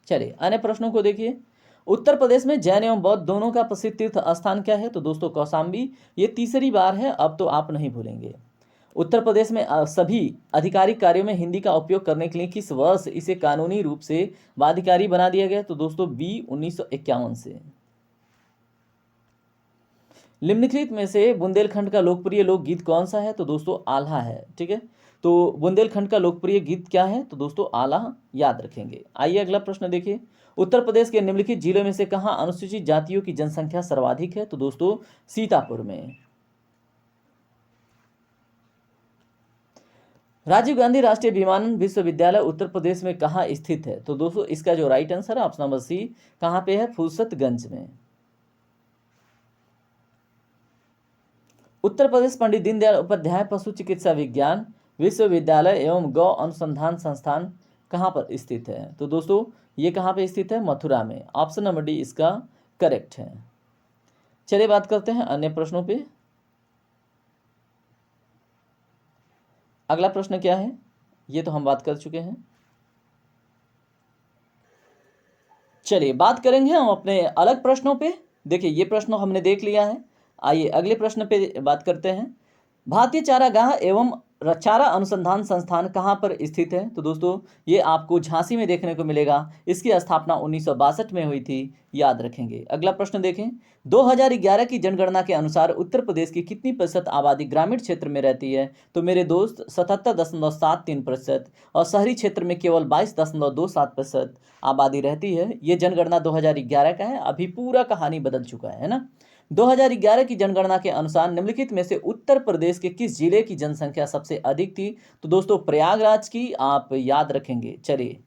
चलिए अन्य प्रश्नों को देखिए। उत्तर प्रदेश में जैन एवं बौद्ध दोनों का प्रसिद्ध तीर्थ स्थान क्या है? तो दोस्तों कौशाम्बी। ये तीसरी बार है, अब तो आप नहीं भूलेंगे। उत्तर प्रदेश में सभी आधिकारिक कार्यों में हिंदी का उपयोग करने के लिए किस वर्ष इसे कानूनी रूप से बाध्यकारी बना दिया गया? तो दोस्तों 1951 से। निम्नलिखित में से बुंदेलखंड का लोकप्रिय लोकगीत कौन सा है? तो दोस्तों आल्हा है, ठीक है। तो बुंदेलखंड का लोकप्रिय गीत क्या है? तो दोस्तों आल्हा, याद रखेंगे। आइए अगला प्रश्न देखिए। उत्तर प्रदेश के निम्नलिखित जिलों में से कहाँ अनुसूचित जातियों की जनसंख्या सर्वाधिक है? तो दोस्तों सीतापुर में। राजीव गांधी राष्ट्रीय विमानन विश्वविद्यालय उत्तर प्रदेश में कहाँ स्थित है? तो दोस्तों इसका जो राइट आंसर है ऑप्शन नंबर सी, कहाँ पे है? फुर्सतगंज में। उत्तर प्रदेश पंडित दीनदयाल उपाध्याय पशु चिकित्सा विज्ञान विश्वविद्यालय एवं गौ अनुसंधान संस्थान कहाँ पर स्थित है? तो दोस्तों ये कहाँ पे स्थित है? मथुरा में। ऑप्शन नंबर डी इसका करेक्ट है। चलिए बात करते हैं अन्य प्रश्नों पे। अगला प्रश्न क्या है? ये तो हम बात कर चुके हैं। चलिए बात करेंगे हम अपने अलग प्रश्नों पे। देखिए ये प्रश्न हमने देख लिया है। आइए अगले प्रश्न पे बात करते हैं। भारतीय चारागाह एवं चारा अनुसंधान संस्थान कहाँ पर स्थित है? तो दोस्तों ये आपको झांसी में देखने को मिलेगा। इसकी स्थापना 1962 में हुई थी, याद रखेंगे। अगला प्रश्न देखें। 2011 की जनगणना के अनुसार उत्तर प्रदेश की कितनी प्रतिशत आबादी ग्रामीण क्षेत्र में रहती है? तो मेरे दोस्त 77.73%, और शहरी क्षेत्र में केवल 22.27% आबादी रहती है। ये जनगणना 2011 का है, अभी पूरा कहानी बदल चुका है ना। 2011 की जनगणना के अनुसार निम्नलिखित में से उत्तर प्रदेश के किस जिले की जनसंख्या सबसे अधिक थी? तो दोस्तों प्रयागराज की, आप याद रखेंगे। चलिए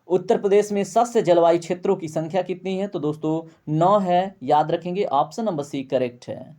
उत्तर प्रदेश में शस्य जलवायु क्षेत्रों की संख्या कितनी है? तो दोस्तों 9 है, याद रखेंगे। ऑप्शन नंबर सी करेक्ट है।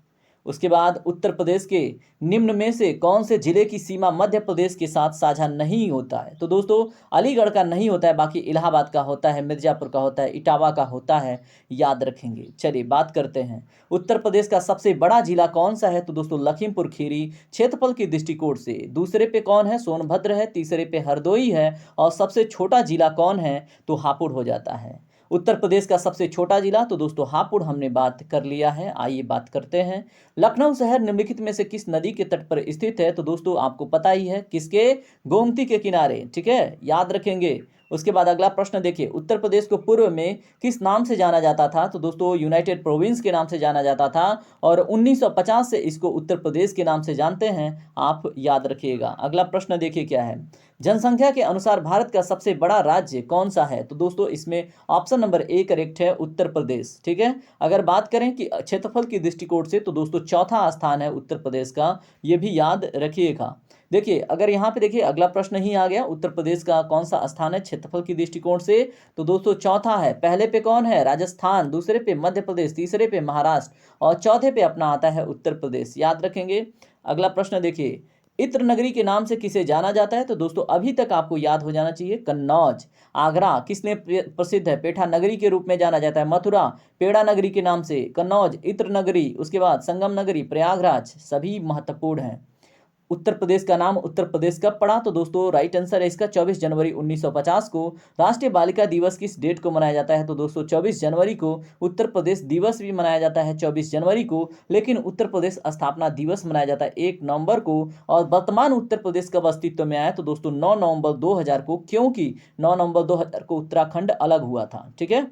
उसके बाद उत्तर प्रदेश के निम्न में से कौन से जिले की सीमा मध्य प्रदेश के साथ साझा नहीं होता है? तो दोस्तों अलीगढ़ का नहीं होता है, बाकी इलाहाबाद का होता है, मिर्जापुर का होता है, इटावा का होता है, याद रखेंगे। चलिए बात करते हैं उत्तर प्रदेश का सबसे बड़ा जिला कौन सा है? तो दोस्तों लखीमपुर खीरी क्षेत्रफल की दृष्टिकोण से। दूसरे पे कौन है? सोनभद्र है। तीसरे पे हरदोई है। और सबसे छोटा जिला कौन है? तो हापुड़ हो जाता है। उत्तर प्रदेश का सबसे छोटा जिला तो दोस्तों हापुड़ हमने बात कर लिया है। आइए बात करते हैं लखनऊ शहर निम्नलिखित में से किस नदी के तट पर स्थित है? तो दोस्तों आपको पता ही है किसके? गोमती के किनारे, ठीक है, याद रखेंगे। उसके बाद अगला प्रश्न देखिए, उत्तर प्रदेश को पूर्व में किस नाम से जाना जाता था? तो दोस्तों यूनाइटेड प्रोविंस के नाम से जाना जाता था और 1950 से इसको उत्तर प्रदेश के नाम से जानते हैं, आप याद रखिएगा। अगला प्रश्न देखिए क्या है, जनसंख्या के अनुसार भारत का सबसे बड़ा राज्य कौन सा है? तो दोस्तों इसमें ऑप्शन नंबर ए करेक्ट है, उत्तर प्रदेश, ठीक है। अगर बात करें कि क्षेत्रफल की दृष्टिकोण से तो दोस्तों चौथा स्थान है उत्तर प्रदेश का, ये भी याद रखिएगा। देखिए अगर यहाँ पे देखिए अगला प्रश्न ही आ गया, उत्तर प्रदेश का कौन सा स्थान है क्षेत्रफल की दृष्टिकोण से? तो दोस्तों चौथा है। पहले पे कौन है? राजस्थान, दूसरे पे मध्य प्रदेश, तीसरे पे महाराष्ट्र और चौथे पे अपना आता है उत्तर प्रदेश, याद रखेंगे। अगला प्रश्न देखिए, इत्र नगरी के नाम से किसे जाना जाता है? तो दोस्तों अभी तक आपको याद हो जाना चाहिए, कन्नौज। आगरा किसने प्रसिद्ध है? पेठा नगरी के रूप में जाना जाता है। मथुरा पेड़ा नगरी के नाम से। कन्नौज इत्र नगरी, उसके बाद संगम नगरी, प्रयागराज, सभी महत्वपूर्ण हैं। उत्तर प्रदेश का नाम उत्तर प्रदेश कब पड़ा? तो दोस्तों राइट आंसर है इसका 24 जनवरी 1950 को। राष्ट्रीय बालिका दिवस किस डेट को मनाया जाता है? तो दोस्तों 24 जनवरी को। उत्तर प्रदेश दिवस भी मनाया जाता है 24 जनवरी को, लेकिन उत्तर प्रदेश स्थापना दिवस मनाया जाता है 1 नवंबर को। और वर्तमान उत्तर प्रदेश कब अस्तित्व में आया? तो दोस्तों 9 नवंबर 2000 को, क्योंकि 9 नवंबर 2000 को उत्तराखंड अलग हुआ था, ठीक है।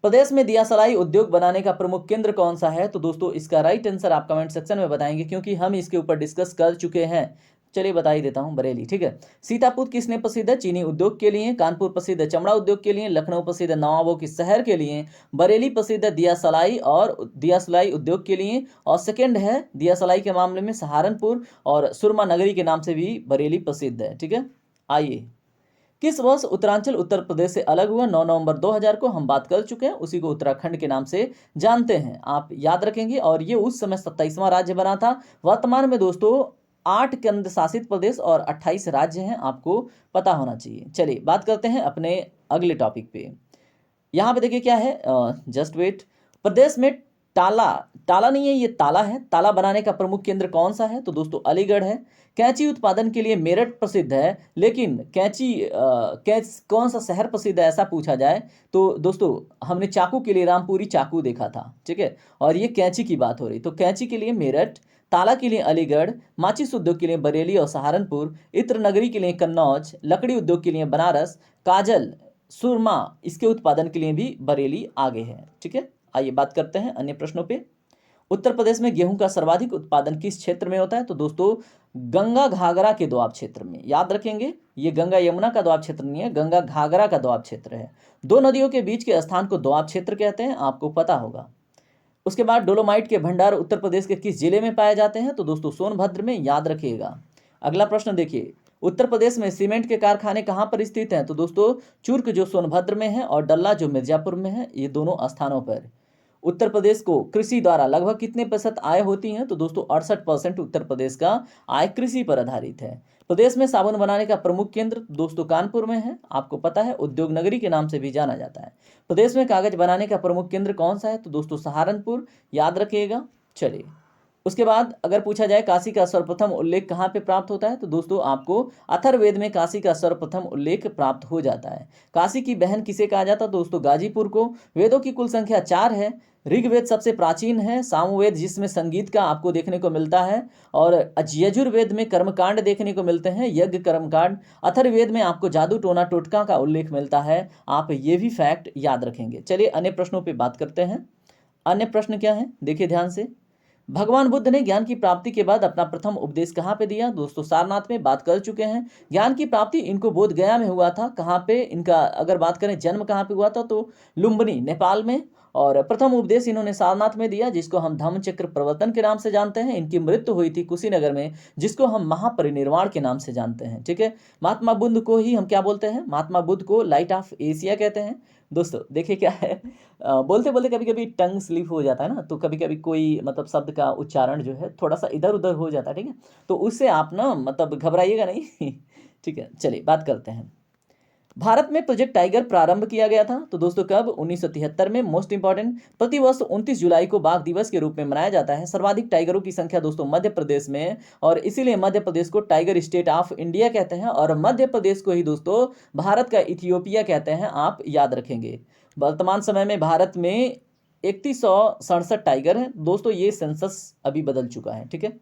प्रदेश में दिया सलाई उद्योग बनाने का प्रमुख केंद्र कौन सा है? तो दोस्तों इसका राइट आंसर आप कमेंट सेक्शन में बताएंगे, क्योंकि हम इसके ऊपर डिस्कस कर चुके हैं। चलिए बता ही देता हूं, बरेली, ठीक है। सीतापुर किसने प्रसिद्ध है? चीनी उद्योग के लिए। कानपुर प्रसिद्ध है चमड़ा उद्योग के लिए। लखनऊ प्रसिद्ध है नवाबों के शहर के लिए। बरेली प्रसिद्ध है दिया सलाई उद्योग के लिए। और सेकेंड है दिया सलाई के मामले में सहारनपुर, और सुरमा नगरी के नाम से भी बरेली प्रसिद्ध है, ठीक है। आइए, किस वर्ष उत्तरांचल उत्तर प्रदेश से अलग हुआ? 9 नवंबर 2000 को, हम बात कर चुके हैं, उसी को उत्तराखंड के नाम से जानते हैं, आप याद रखेंगे। और ये उस समय 27वां राज्य बना था। वर्तमान में दोस्तों 8 केंद्र शासित प्रदेश और 28 राज्य हैं, आपको पता होना चाहिए। चलिए बात करते हैं अपने अगले टॉपिक पे। यहाँ पे देखिए क्या है, जस्ट वेट। प्रदेश में ताला नहीं है, ये ताला है। ताला बनाने का प्रमुख केंद्र कौन सा है? तो दोस्तों अलीगढ़ है। कैंची उत्पादन के लिए मेरठ प्रसिद्ध है, लेकिन कौन सा शहर प्रसिद्ध है ऐसा पूछा जाए तो दोस्तों हमने चाकू के लिए रामपुरी चाकू देखा था, ठीक है। और ये कैंची की बात हो रही, तो कैंची के लिए मेरठ, ताला के लिए अलीगढ़, माचिस उद्योग के लिए बरेली और सहारनपुर, इत्र नगरी के लिए कन्नौज, लकड़ी उद्योग के लिए बनारस, काजल सुरमा इसके उत्पादन के लिए भी बरेली आगे है, ठीक है। आइए बात करते हैं अन्य प्रश्नों पे। उत्तर प्रदेश में गेहूं का सर्वाधिक उत्पादन किस क्षेत्र में होता है? तो दोस्तों गंगा घाघरा के दोआब क्षेत्र में, याद रखेंगे। ये गंगा यमुना का दोआब क्षेत्र नहीं है, गंगा घाघरा का दोआब क्षेत्र है। दो नदियों के बीच के स्थान को दोआब क्षेत्र कहते हैं, आपको पता होगा। उसके बाद डोलोमाइट के भंडार उत्तर प्रदेश के किस जिले में पाए जाते हैं? तो दोस्तों सोनभद्र में, याद रखिएगा। अगला प्रश्न देखिए, उत्तर प्रदेश में सीमेंट के कारखाने कहाँ पर स्थित हैं? तो दोस्तों चुर्क जो सोनभद्र में है और डल्ला जो मिर्जापुर में है, ये दोनों स्थानों पर। उत्तर प्रदेश को कृषि द्वारा लगभग कितने प्रतिशत आय होती है? तो दोस्तों 68% उत्तर प्रदेश का आय कृषि पर आधारित है। प्रदेश में साबुन बनाने का प्रमुख केंद्र दोस्तों कानपुर में है, आपको पता है, उद्योग नगरी के नाम से भी जाना जाता है। प्रदेश में कागज बनाने का प्रमुख केंद्र कौन सा है? तो दोस्तों सहारनपुर, याद रखिएगा। चलिए उसके बाद अगर पूछा जाए काशी का सर्वप्रथम उल्लेख कहाँ पे प्राप्त होता है? तो दोस्तों आपको अथर्ववेद में काशी का सर्वप्रथम उल्लेख प्राप्त हो जाता है। काशी की बहन किसे कहा जाता है? दोस्तों गाजीपुर को। वेदों की कुल संख्या 4 है। ऋग्वेद सबसे प्राचीन है, सामवेद जिसमें संगीत का आपको देखने को मिलता है, और यजुर्वेद में कर्मकांड देखने को मिलते हैं, यज्ञ कर्मकांड। अथर्ववेद में आपको जादू टोना टोटका का उल्लेख मिलता है, आप ये भी फैक्ट याद रखेंगे। चलिए अन्य प्रश्नों पर बात करते हैं। अन्य प्रश्न क्या है, देखिए ध्यान से। भगवान बुद्ध ने ज्ञान की प्राप्ति के बाद अपना प्रथम उपदेश कहाँ पे दिया? दोस्तों सारनाथ में, बात कर चुके हैं। ज्ञान की प्राप्ति इनको बोध गया में हुआ था। कहाँ पे इनका अगर बात करें जन्म कहाँ पे हुआ था? तो लुम्बिनी नेपाल में। और प्रथम उपदेश इन्होंने सारनाथ में दिया, जिसको हम धम्म चक्र प्रवर्तन के नाम से जानते हैं। इनकी मृत्यु हुई थी कुशीनगर में, जिसको हम महापरिनिर्वाण के नाम से जानते हैं। ठीक है, महात्मा बुद्ध को ही हम क्या बोलते हैं? महात्मा बुद्ध को लाइट ऑफ एशिया कहते हैं। दोस्तों देखिए क्या है, बोलते बोलते कभी कभी टंग स्लिप हो जाता है ना, तो कभी कभी कोई मतलब शब्द का उच्चारण जो है थोड़ा सा इधर उधर हो जाता है। ठीक है, तो उससे आप ना मतलब घबराइएगा नहीं। ठीक है, चलिए बात करते हैं। भारत में प्रोजेक्ट टाइगर प्रारंभ किया गया था, तो दोस्तों कब? 1973 में। मोस्ट इंपॉर्टेंट, प्रतिवर्ष 29 जुलाई को बाघ दिवस के रूप में मनाया जाता है। सर्वाधिक टाइगरों की संख्या दोस्तों मध्य प्रदेश में है, और इसीलिए मध्य प्रदेश को टाइगर स्टेट ऑफ इंडिया कहते हैं, और मध्य प्रदेश को ही दोस्तों भारत का इथियोपिया कहते हैं, आप याद रखेंगे। वर्तमान समय में भारत में 3167 टाइगर हैं दोस्तों, ये सेंसस अभी बदल चुका है। ठीक है,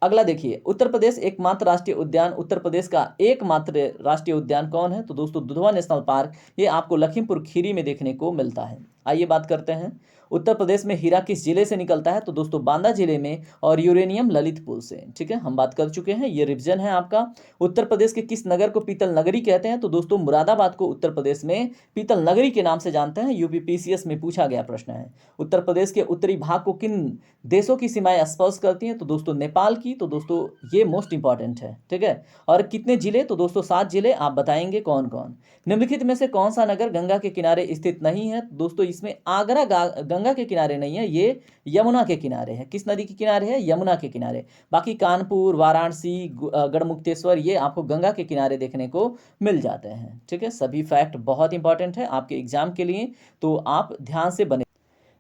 अगला देखिए, उत्तर प्रदेश एकमात्र राष्ट्रीय उद्यान, उत्तर प्रदेश का एकमात्र राष्ट्रीय उद्यान कौन है? तो दोस्तों दुधवा नेशनल पार्क, ये आपको लखीमपुर खीरी में देखने को मिलता है। आइए बात करते हैं, उत्तर प्रदेश में हीरा किस जिले से निकलता है? तो दोस्तों बांदा जिले में, और यूरेनियम ललितपुर से। ठीक है, हम बात कर चुके हैं, ये रिवीजन है आपका। उत्तर प्रदेश के किस नगर को पीतल नगरी कहते हैं? तो दोस्तों मुरादाबाद को उत्तर प्रदेश में पीतल नगरी के नाम से जानते हैं। यूपीपीसीएस में पूछा गया प्रश्न है। उत्तर प्रदेश के उत्तरी भाग को किन देशों की सीमाएं स्पर्श करती हैं? तो दोस्तों नेपाल की। तो दोस्तों ये मोस्ट इंपॉर्टेंट है। ठीक है, और कितने जिले? तो दोस्तों 7 जिले, आप बताएंगे कौन कौन। निम्नलिखित में से कौन सा नगर गंगा के किनारे स्थित नहीं है? दोस्तों इसमें आगरा गंगा के किनारे नहीं है, ये यमुना के किनारे है। किस नदी के किनारे है? यमुना के किनारे। बाकी कानपुर, वाराणसी, गढ़मुक्तेश्वर, ये आपको गंगा के किनारे देखने को मिल जाते हैं। ठीक है, सभी फैक्ट बहुत इंपॉर्टेंट है आपके एग्जाम के लिए, तो आप ध्यान से बने।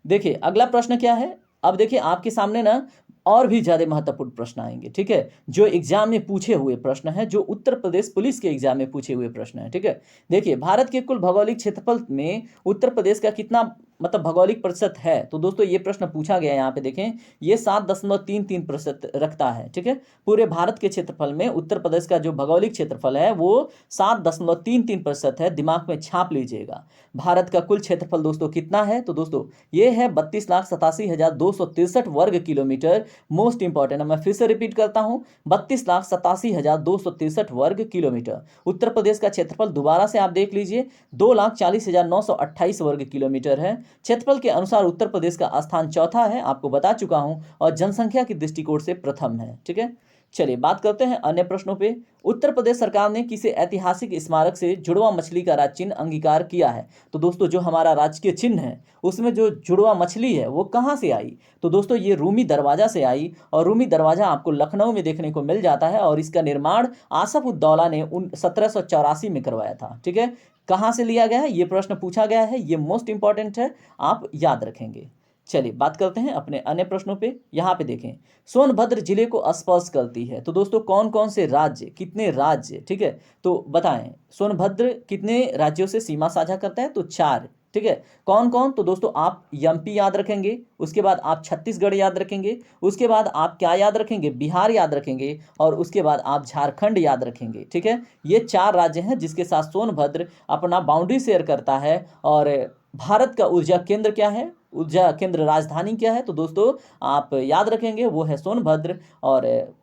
देखिए अगला प्रश्न क्या है, अब देखिए आपके सामने ना और भी ज्यादा महत्वपूर्ण प्रश्न आएंगे। ठीक है, जो एग्जाम में पूछे हुए प्रश्न है, जो उत्तर प्रदेश पुलिस के एग्जाम में पूछे हुए प्रश्न है। ठीक है, देखिए भारत के कुल भौगोलिक क्षेत्रफल में उत्तर प्रदेश का कितना मतलब भौगोलिक प्रतिशत है? तो दोस्तों ये प्रश्न पूछा गया है, यहाँ पे देखें, ये 7.33% रखता है। ठीक है, पूरे भारत के क्षेत्रफल में उत्तर प्रदेश का जो भौगोलिक क्षेत्रफल है वो 7.33% है, दिमाग में छाप लीजिएगा। भारत का कुल क्षेत्रफल दोस्तों कितना है? तो दोस्तों ये है 32,87,263 वर्ग किलोमीटर। मोस्ट इंपॉर्टेंट है, मैं फिर से रिपीट करता हूं, 32,87,263 वर्ग किलोमीटर। उत्तर प्रदेश का क्षेत्रफल दोबारा से आप देख लीजिए, 2,40,928 वर्ग किलोमीटर है। क्षेत्रफल के अनुसार उत्तर प्रदेश का स्थान चौथा है, आपको बता चुका हूं, और जनसंख्या की दृष्टिकोण से प्रथम है। ठीक है, चलिए बात करते हैं अन्य प्रश्नों पे। उत्तर प्रदेश सरकार ने किसी ऐतिहासिक स्मारक से जुड़वा मछली का राज चिन्ह अंगीकार किया है? तो दोस्तों जो हमारा राजकीय चिन्ह है उसमें जो जुड़वा मछली है वो कहाँ से आई? तो दोस्तों ये रूमी दरवाजा से आई, और रूमी दरवाजा आपको लखनऊ में देखने को मिल जाता है, और इसका निर्माण आसफ उद दौला ने 1784 में करवाया था। ठीक है, कहाँ से लिया गया है ये प्रश्न पूछा गया है, ये मोस्ट इंपॉर्टेंट है, आप याद रखेंगे। चलिए बात करते हैं अपने अन्य प्रश्नों पे। यहाँ पे देखें, सोनभद्र जिले को स्पर्श करती है, तो दोस्तों कौन कौन से राज्य, कितने राज्य? ठीक है, तो बताएं सोनभद्र कितने राज्यों से सीमा साझा करता है? तो 4। ठीक है, कौन कौन? तो दोस्तों आप एमपी याद रखेंगे, उसके बाद आप छत्तीसगढ़ याद रखेंगे, उसके बाद आप क्या याद रखेंगे? बिहार याद रखेंगे, और उसके बाद आप झारखंड याद रखेंगे। ठीक है, ये 4 राज्य हैं जिसके साथ सोनभद्र अपना बाउंड्री शेयर करता है। और भारत का ऊर्जा केंद्र क्या है, ऊर्जा केंद्र राजधानी क्या है? तो दोस्तों आप याद रखेंगे वो है सोनभद्र। और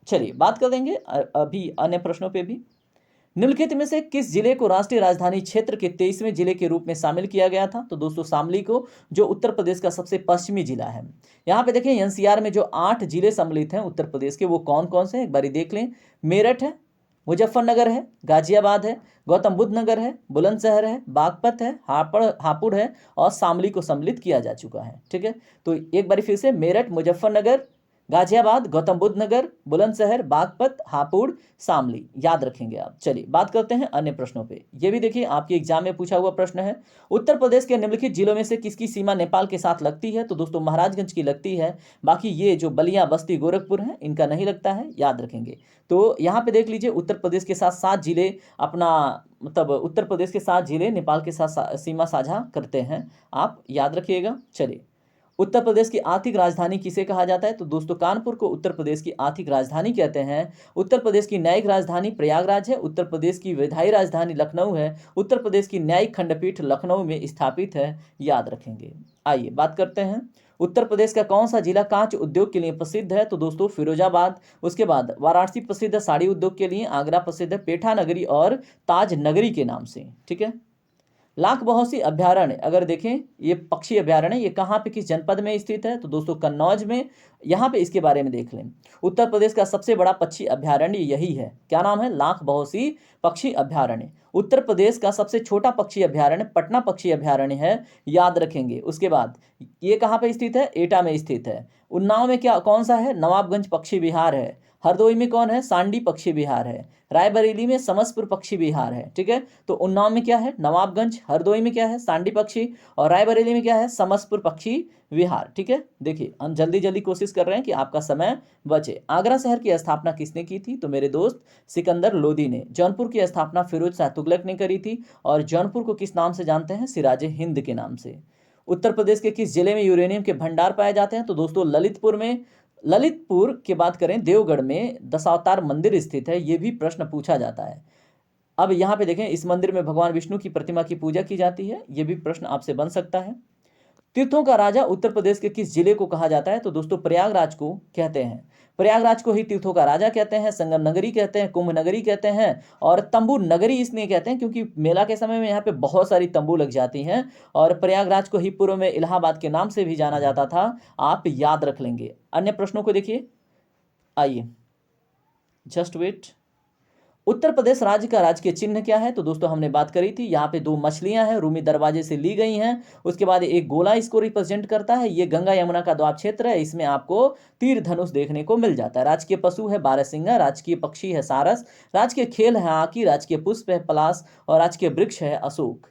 चलिए बात कर देंगे अभी अन्य प्रश्नों पे भी। निम्नलिखित में से किस जिले को राष्ट्रीय राजधानी क्षेत्र के 23वें जिले के रूप में शामिल किया गया था? तो दोस्तों शामली को, जो उत्तर प्रदेश का सबसे पश्चिमी जिला है। यहाँ पे देखें एनसीआर में जो 8 जिले सम्मिलित हैं उत्तर प्रदेश के, वो कौन कौन से हैं एक बार देख लें। मेरठ है, मुजफ्फरनगर है, गाजियाबाद है, गौतम बुद्ध नगर है, बुलंदशहर है, बागपत है, हापुड़ है, और शामली को सम्मिलित किया जा चुका है। ठीक है, तो एक बार फिर से, मेरठ, मुजफ्फरनगर, गाजियाबाद, गौतम बुद्ध नगर, बुलंदशहर, बागपत, हापुड़, शामली, याद रखेंगे आप। चलिए बात करते हैं अन्य प्रश्नों पे। ये भी देखिए आपके एग्जाम में पूछा हुआ प्रश्न है, उत्तर प्रदेश के निम्नलिखित जिलों में से किसकी सीमा नेपाल के साथ लगती है? तो दोस्तों महाराजगंज की लगती है, बाकी ये जो बलिया, बस्ती, गोरखपुर है इनका नहीं लगता है, याद रखेंगे। तो यहाँ पे देख लीजिए उत्तर प्रदेश के साथ 7 जिले अपना मतलब उत्तर प्रदेश के 7 जिले नेपाल के साथ सीमा साझा करते हैं, आप याद रखिएगा। चलिए, उत्तर प्रदेश की आर्थिक राजधानी किसे कहा जाता है? तो दोस्तों कानपुर को उत्तर प्रदेश की आर्थिक राजधानी कहते हैं। उत्तर प्रदेश की न्यायिक राजधानी प्रयागराज है। उत्तर प्रदेश की विधायी राजधानी लखनऊ है। उत्तर प्रदेश की न्यायिक खंडपीठ लखनऊ में स्थापित है, याद रखेंगे। आइए बात करते हैं, उत्तर प्रदेश का कौन सा जिला कांच उद्योग के लिए प्रसिद्ध है? तो दोस्तों फिरोजाबाद। उसके बाद वाराणसी प्रसिद्ध है साड़ी उद्योग के लिए, आगरा प्रसिद्ध है पेठा नगरी और ताज नगरी के नाम से। ठीक है, लाख बहोसी अभ्यारण्य अगर देखें, ये पक्षी अभ्यारण्य ये कहाँ पे किस जनपद में स्थित है, तो दोस्तों कन्नौज में। यहाँ पे इसके बारे में देख लें। उत्तर प्रदेश का सबसे बड़ा पक्षी अभ्यारण्य यही है, क्या नाम है, लाख बहोसी पक्षी अभ्यारण्य। उत्तर प्रदेश का सबसे छोटा पक्षी अभ्यारण्य पटना पक्षी अभ्यारण्य है, याद रखेंगे। उसके बाद ये कहाँ पे स्थित है, एटा में स्थित है। उन्नाव में क्या कौन सा है, नवाबगंज पक्षी विहार है। हरदोई में कौन है, सांडी पक्षी विहार है। रायबरेली में समसपुर पक्षी विहार है। ठीक है, तो उन्नाव में क्या है, नवाबगंज। हरदोई में क्या है, सांडी पक्षी। और रायबरेली में क्या है, समसपुर पक्षी विहार। ठीक है, देखिए हम जल्दी जल्दी कोशिश कर रहे हैं कि आपका समय बचे। आगरा शहर की स्थापना किसने की थी, तो मेरे दोस्त सिकंदर लोदी ने। जौनपुर की स्थापना फिरोज शाह तुगलक ने करी थी। और जौनपुर को किस नाम से जानते हैं, सिराजे हिंद के नाम से। उत्तर प्रदेश के किस जिले में यूरेनियम के भंडार पाए जाते हैं, तो दोस्तों ललितपुर में। ललितपुर की बात करें, देवगढ़ में दशावतार मंदिर स्थित है, ये भी प्रश्न पूछा जाता है। अब यहाँ पे देखें, इस मंदिर में भगवान विष्णु की प्रतिमा की पूजा की जाती है, ये भी प्रश्न आपसे बन सकता है। तीर्थों का राजा उत्तर प्रदेश के किस जिले को कहा जाता है, तो दोस्तों प्रयागराज को कहते हैं। प्रयागराज को ही तीर्थों का राजा कहते हैं, संगम नगरी कहते हैं, कुंभ नगरी कहते हैं। और तंबू नगरी इसलिए कहते हैं क्योंकि मेला के समय में यहाँ पे बहुत सारी तंबू लग जाती हैं। और प्रयागराज को ही पूर्व में इलाहाबाद के नाम से भी जाना जाता था, आप याद रख लेंगे। अन्य प्रश्नों को देखिए, आइए जस्ट वेट। उत्तर प्रदेश राज्य का राजकीय चिन्ह क्या है, तो दोस्तों हमने बात करी थी, यहाँ पे दो मछलियां हैं, रूमी दरवाजे से ली गई हैं। उसके बाद एक गोला इसको रिप्रेजेंट करता है, ये गंगा यमुना का द्वाब क्षेत्र है, इसमें आपको तीर धनुष देखने को मिल जाता है। राजकीय पशु है बारहसिंगा, राजकीय पक्षी है सारस, राजकीय खेल है हॉकी, राजकीय पुष्प है पलाश और राजकीय वृक्ष है अशोक।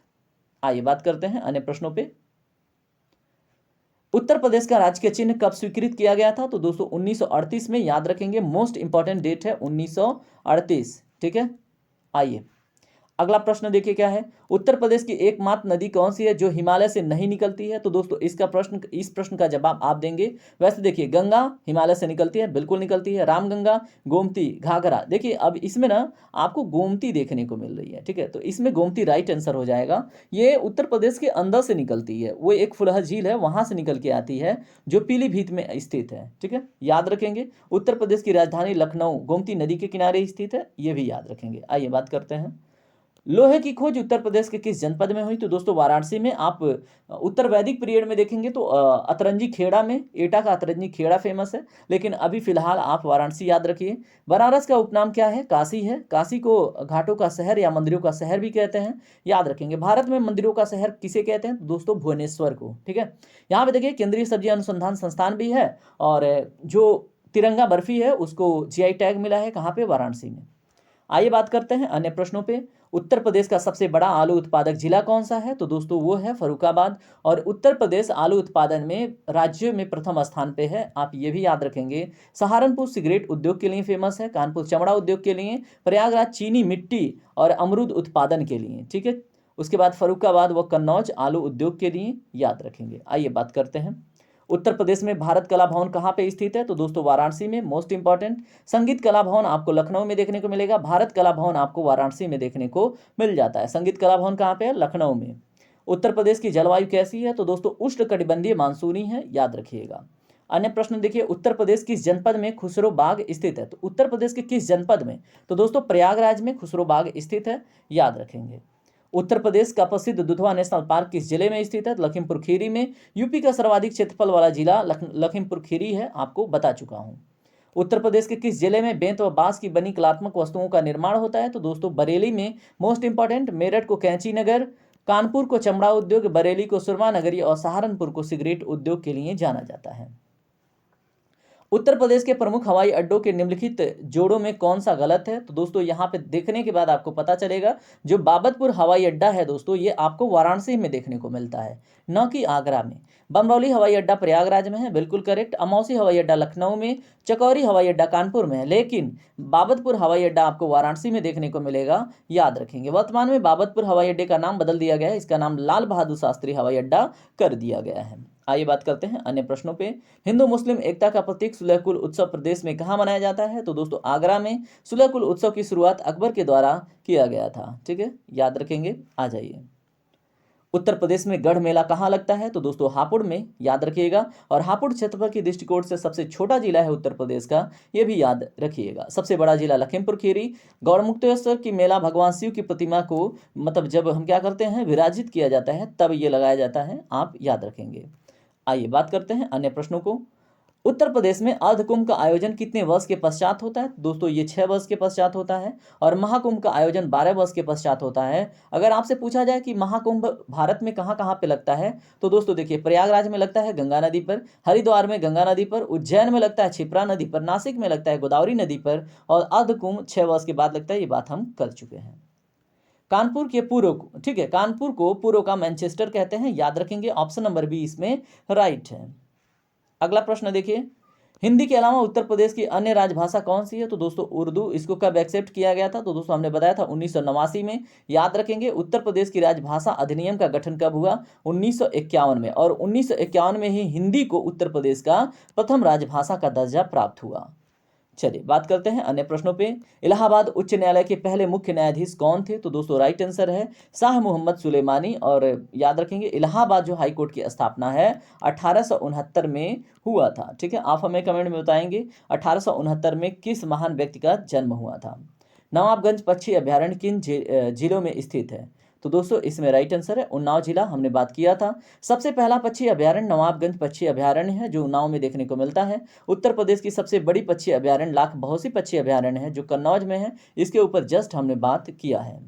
आइए बात करते हैं अन्य प्रश्नों पे। उत्तर प्रदेश का राजकीय चिन्ह कब स्वीकृत किया गया था, तो दोस्तों 1938 में, याद रखेंगे, मोस्ट इंपॉर्टेंट डेट है 1938। ठीक है, आइए अगला प्रश्न देखिए क्या है। उत्तर प्रदेश की एकमात्र नदी कौन सी है जो हिमालय से नहीं निकलती है, तो दोस्तों इस प्रश्न का जवाब आप देंगे। वैसे देखिए, गंगा हिमालय से निकलती है, बिल्कुल निकलती है। रामगंगा, गोमती, घाघरा। देखिए अब इसमें ना आपको गोमती देखने को मिल रही है। ठीक है, तो इसमें गोमती राइट आंसर हो जाएगा। ये उत्तर प्रदेश के अंदर से निकलती है, वो एक फुलह झील है, वहां से निकल के आती है, जो पीलीभीत में स्थित है। ठीक है, याद रखेंगे। उत्तर प्रदेश की राजधानी लखनऊ गोमती नदी के किनारे स्थित है, ये भी याद रखेंगे। आइए बात करते हैं, लोहे की खोज उत्तर प्रदेश के किस जनपद में हुई, तो दोस्तों वाराणसी में। आप उत्तर वैदिक पीरियड में देखेंगे तो अतरंजी खेड़ा में, एटा का अतरंजी खेड़ा फेमस है, लेकिन अभी फिलहाल आप वाराणसी याद रखिए। बनारस का उपनाम क्या है, काशी है। काशी को घाटों का शहर या मंदिरों का शहर भी कहते हैं, याद रखेंगे। भारत में मंदिरों का शहर किसे कहते हैं, तो दोस्तों भुवनेश्वर को। ठीक है, यहाँ पे देखिए केंद्रीय सब्जी अनुसंधान संस्थान भी है, और जो तिरंगा बर्फी है उसको जीआई टैग मिला है, कहाँ पे, वाराणसी में। आइए बात करते हैं अन्य प्रश्नों पे। उत्तर प्रदेश का सबसे बड़ा आलू उत्पादक जिला कौन सा है, तो दोस्तों वो है फर्रुखाबाद। और उत्तर प्रदेश आलू उत्पादन में राज्यों में प्रथम स्थान पे है, आप ये भी याद रखेंगे। सहारनपुर सिगरेट उद्योग के लिए फेमस है, कानपुर चमड़ा उद्योग के लिए, प्रयागराज चीनी मिट्टी और अमरूद उत्पादन के लिए। ठीक है, उसके बाद फर्रुखाबाद व कन्नौज आलू उद्योग के लिए, याद रखेंगे। आइए बात करते हैं, उत्तर प्रदेश में भारत कला भवन कहाँ पे स्थित है, तो दोस्तों वाराणसी में, मोस्ट इंपॉर्टेंट। संगीत कला भवन आपको लखनऊ में देखने को मिलेगा, भारत कला भवन आपको वाराणसी में देखने को मिल जाता है। संगीत कला भवन कहाँ पे है, लखनऊ में। उत्तर प्रदेश की जलवायु कैसी है, तो दोस्तों उष्णकटिबंधीय मानसूनी है, याद रखिएगा। अन्य प्रश्न देखिए, उत्तर प्रदेश किस जनपद में खुसरो बाग स्थित है, तो उत्तर प्रदेश के किस जनपद में, तो दोस्तों प्रयागराज में खुसरो बाग स्थित है, याद रखेंगे। उत्तर प्रदेश का प्रसिद्ध दुधवा नेशनल पार्क किस जिले में स्थित है, लखीमपुर खीरी में। यूपी का सर्वाधिक क्षेत्रफल वाला जिला लखीमपुर खीरी है, आपको बता चुका हूं। उत्तर प्रदेश के किस जिले में बेंत व बांस की बनी कलात्मक वस्तुओं का निर्माण होता है, तो दोस्तों बरेली में, मोस्ट इंपॉर्टेंट। मेरठ को कैंची नगर, कानपुर को चमड़ा उद्योग, बरेली को सुरमा नगरी और सहारनपुर को सिगरेट उद्योग के लिए जाना जाता है। उत्तर प्रदेश के प्रमुख हवाई अड्डों के निम्नलिखित जोड़ों में कौन सा गलत है, तो दोस्तों यहाँ पे देखने के बाद आपको पता चलेगा, जो बाबतपुर हवाई अड्डा है दोस्तों, ये आपको वाराणसी में देखने को मिलता है, न कि आगरा में। बमरौली हवाई अड्डा प्रयागराज में है, बिल्कुल करेक्ट। अमौसी हवाई अड्डा लखनऊ में, चकौरी हवाई अड्डा कानपुर में है, लेकिन बाबतपुर हवाई अड्डा आपको वाराणसी में देखने को मिलेगा, याद रखेंगे। वर्तमान में बाबतपुर हवाई अड्डे का नाम बदल दिया गया है, इसका नाम लाल बहादुर शास्त्री हवाई अड्डा कर दिया गया है। आइए बात करते हैं अन्य प्रश्नों पे। हिंदू मुस्लिम एकता का प्रतीक सुलहकुल उत्सव प्रदेश में कहाँ मनाया जाता है, तो दोस्तों आगरा में। सुलहकुल उत्सव की शुरुआत अकबर के द्वारा किया गया था। ठीक है, याद रखेंगे। आ जाइए, उत्तर प्रदेश में गढ़ मेला कहाँ लगता है? तो दोस्तों हापुड़ में, याद रखिएगा। और हापुड़ क्षेत्रफल की दृष्टिकोण से सबसे छोटा जिला है उत्तर प्रदेश का, ये भी याद रखिएगा। सबसे बड़ा जिला लखीमपुर खीरी। गौरमुक्तेश्वर की मेला भगवान शिव की प्रतिमा को मतलब जब हम क्या करते हैं, विराजित किया जाता है, तब ये लगाया जाता है, आप याद रखेंगे। आइए बात करते हैं अन्य प्रश्नों को। उत्तर प्रदेश में अर्धकुंभ का आयोजन कितने वर्ष के पश्चात होता है? दोस्तों ये 6 वर्ष के पश्चात होता है। और महाकुंभ का आयोजन 12 वर्ष के पश्चात होता है। अगर आपसे पूछा जाए कि महाकुंभ भारत में कहाँ कहाँ पे लगता है, तो दोस्तों देखिए, प्रयागराज में लगता है गंगा नदी पर, हरिद्वार में गंगा नदी पर, उज्जैन में लगता है क्षिप्रा नदी पर, नासिक में लगता है गोदावरी नदी पर, और अर्धकुंभ 6 वर्ष के बाद लगता है। ये बात हम कर चुके हैं। कानपुर के पूर्व को, ठीक है, कानपुर को पूर्व का मैनचेस्टर कहते हैं, याद रखेंगे। ऑप्शन नंबर बी इसमें राइट है। अगला प्रश्न देखिए, हिंदी के अलावा उत्तर प्रदेश की अन्य राजभाषा कौन सी है? तो दोस्तों उर्दू। इसको कब एक्सेप्ट किया गया था? तो दोस्तों हमने बताया था 1989 में, याद रखेंगे। उत्तर प्रदेश की राजभाषा अधिनियम का गठन कब हुआ? 1951 में। और 1951 में ही हिंदी को उत्तर प्रदेश का प्रथम राजभाषा का दर्जा प्राप्त हुआ। चलिए बात करते हैं अन्य प्रश्नों पे। इलाहाबाद उच्च न्यायालय के पहले मुख्य न्यायाधीश कौन थे? तो दोस्तों राइट आंसर है शाह मोहम्मद सुलेमानी। और याद रखेंगे, इलाहाबाद जो हाई कोर्ट की स्थापना है 1869 में हुआ था। ठीक है, आप हमें कमेंट में बताएंगे 1869 में किस महान व्यक्ति का जन्म हुआ था। नवाबगंज पक्षी अभ्यारण्य किन जिलों में स्थित है? तो दोस्तों इसमें राइट आंसर है उन्नाव जिला, हमने बात किया था। सबसे पहला पक्षी अभ्यारण्य नवाबगंज पक्षी अभ्यारण्य है, जो उन्नाव में देखने को मिलता है। उत्तर प्रदेश की सबसे बड़ी पक्षी अभ्यारण्य लाख बहोसी पक्षी अभ्यारण्य है, जो कन्नौज में है। इसके ऊपर जस्ट हमने बात किया है।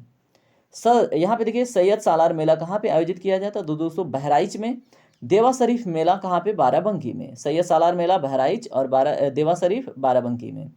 सर यहाँ पे देखिए, सैयद सालार मेला कहाँ पे आयोजित किया जाता है? तो दोस्तों बहराइच में। देवा शरीफ मेला कहाँ पे? बाराबंकी में। सैयद सालार मेला बहराइच और देवा शरीफ बाराबंकी में।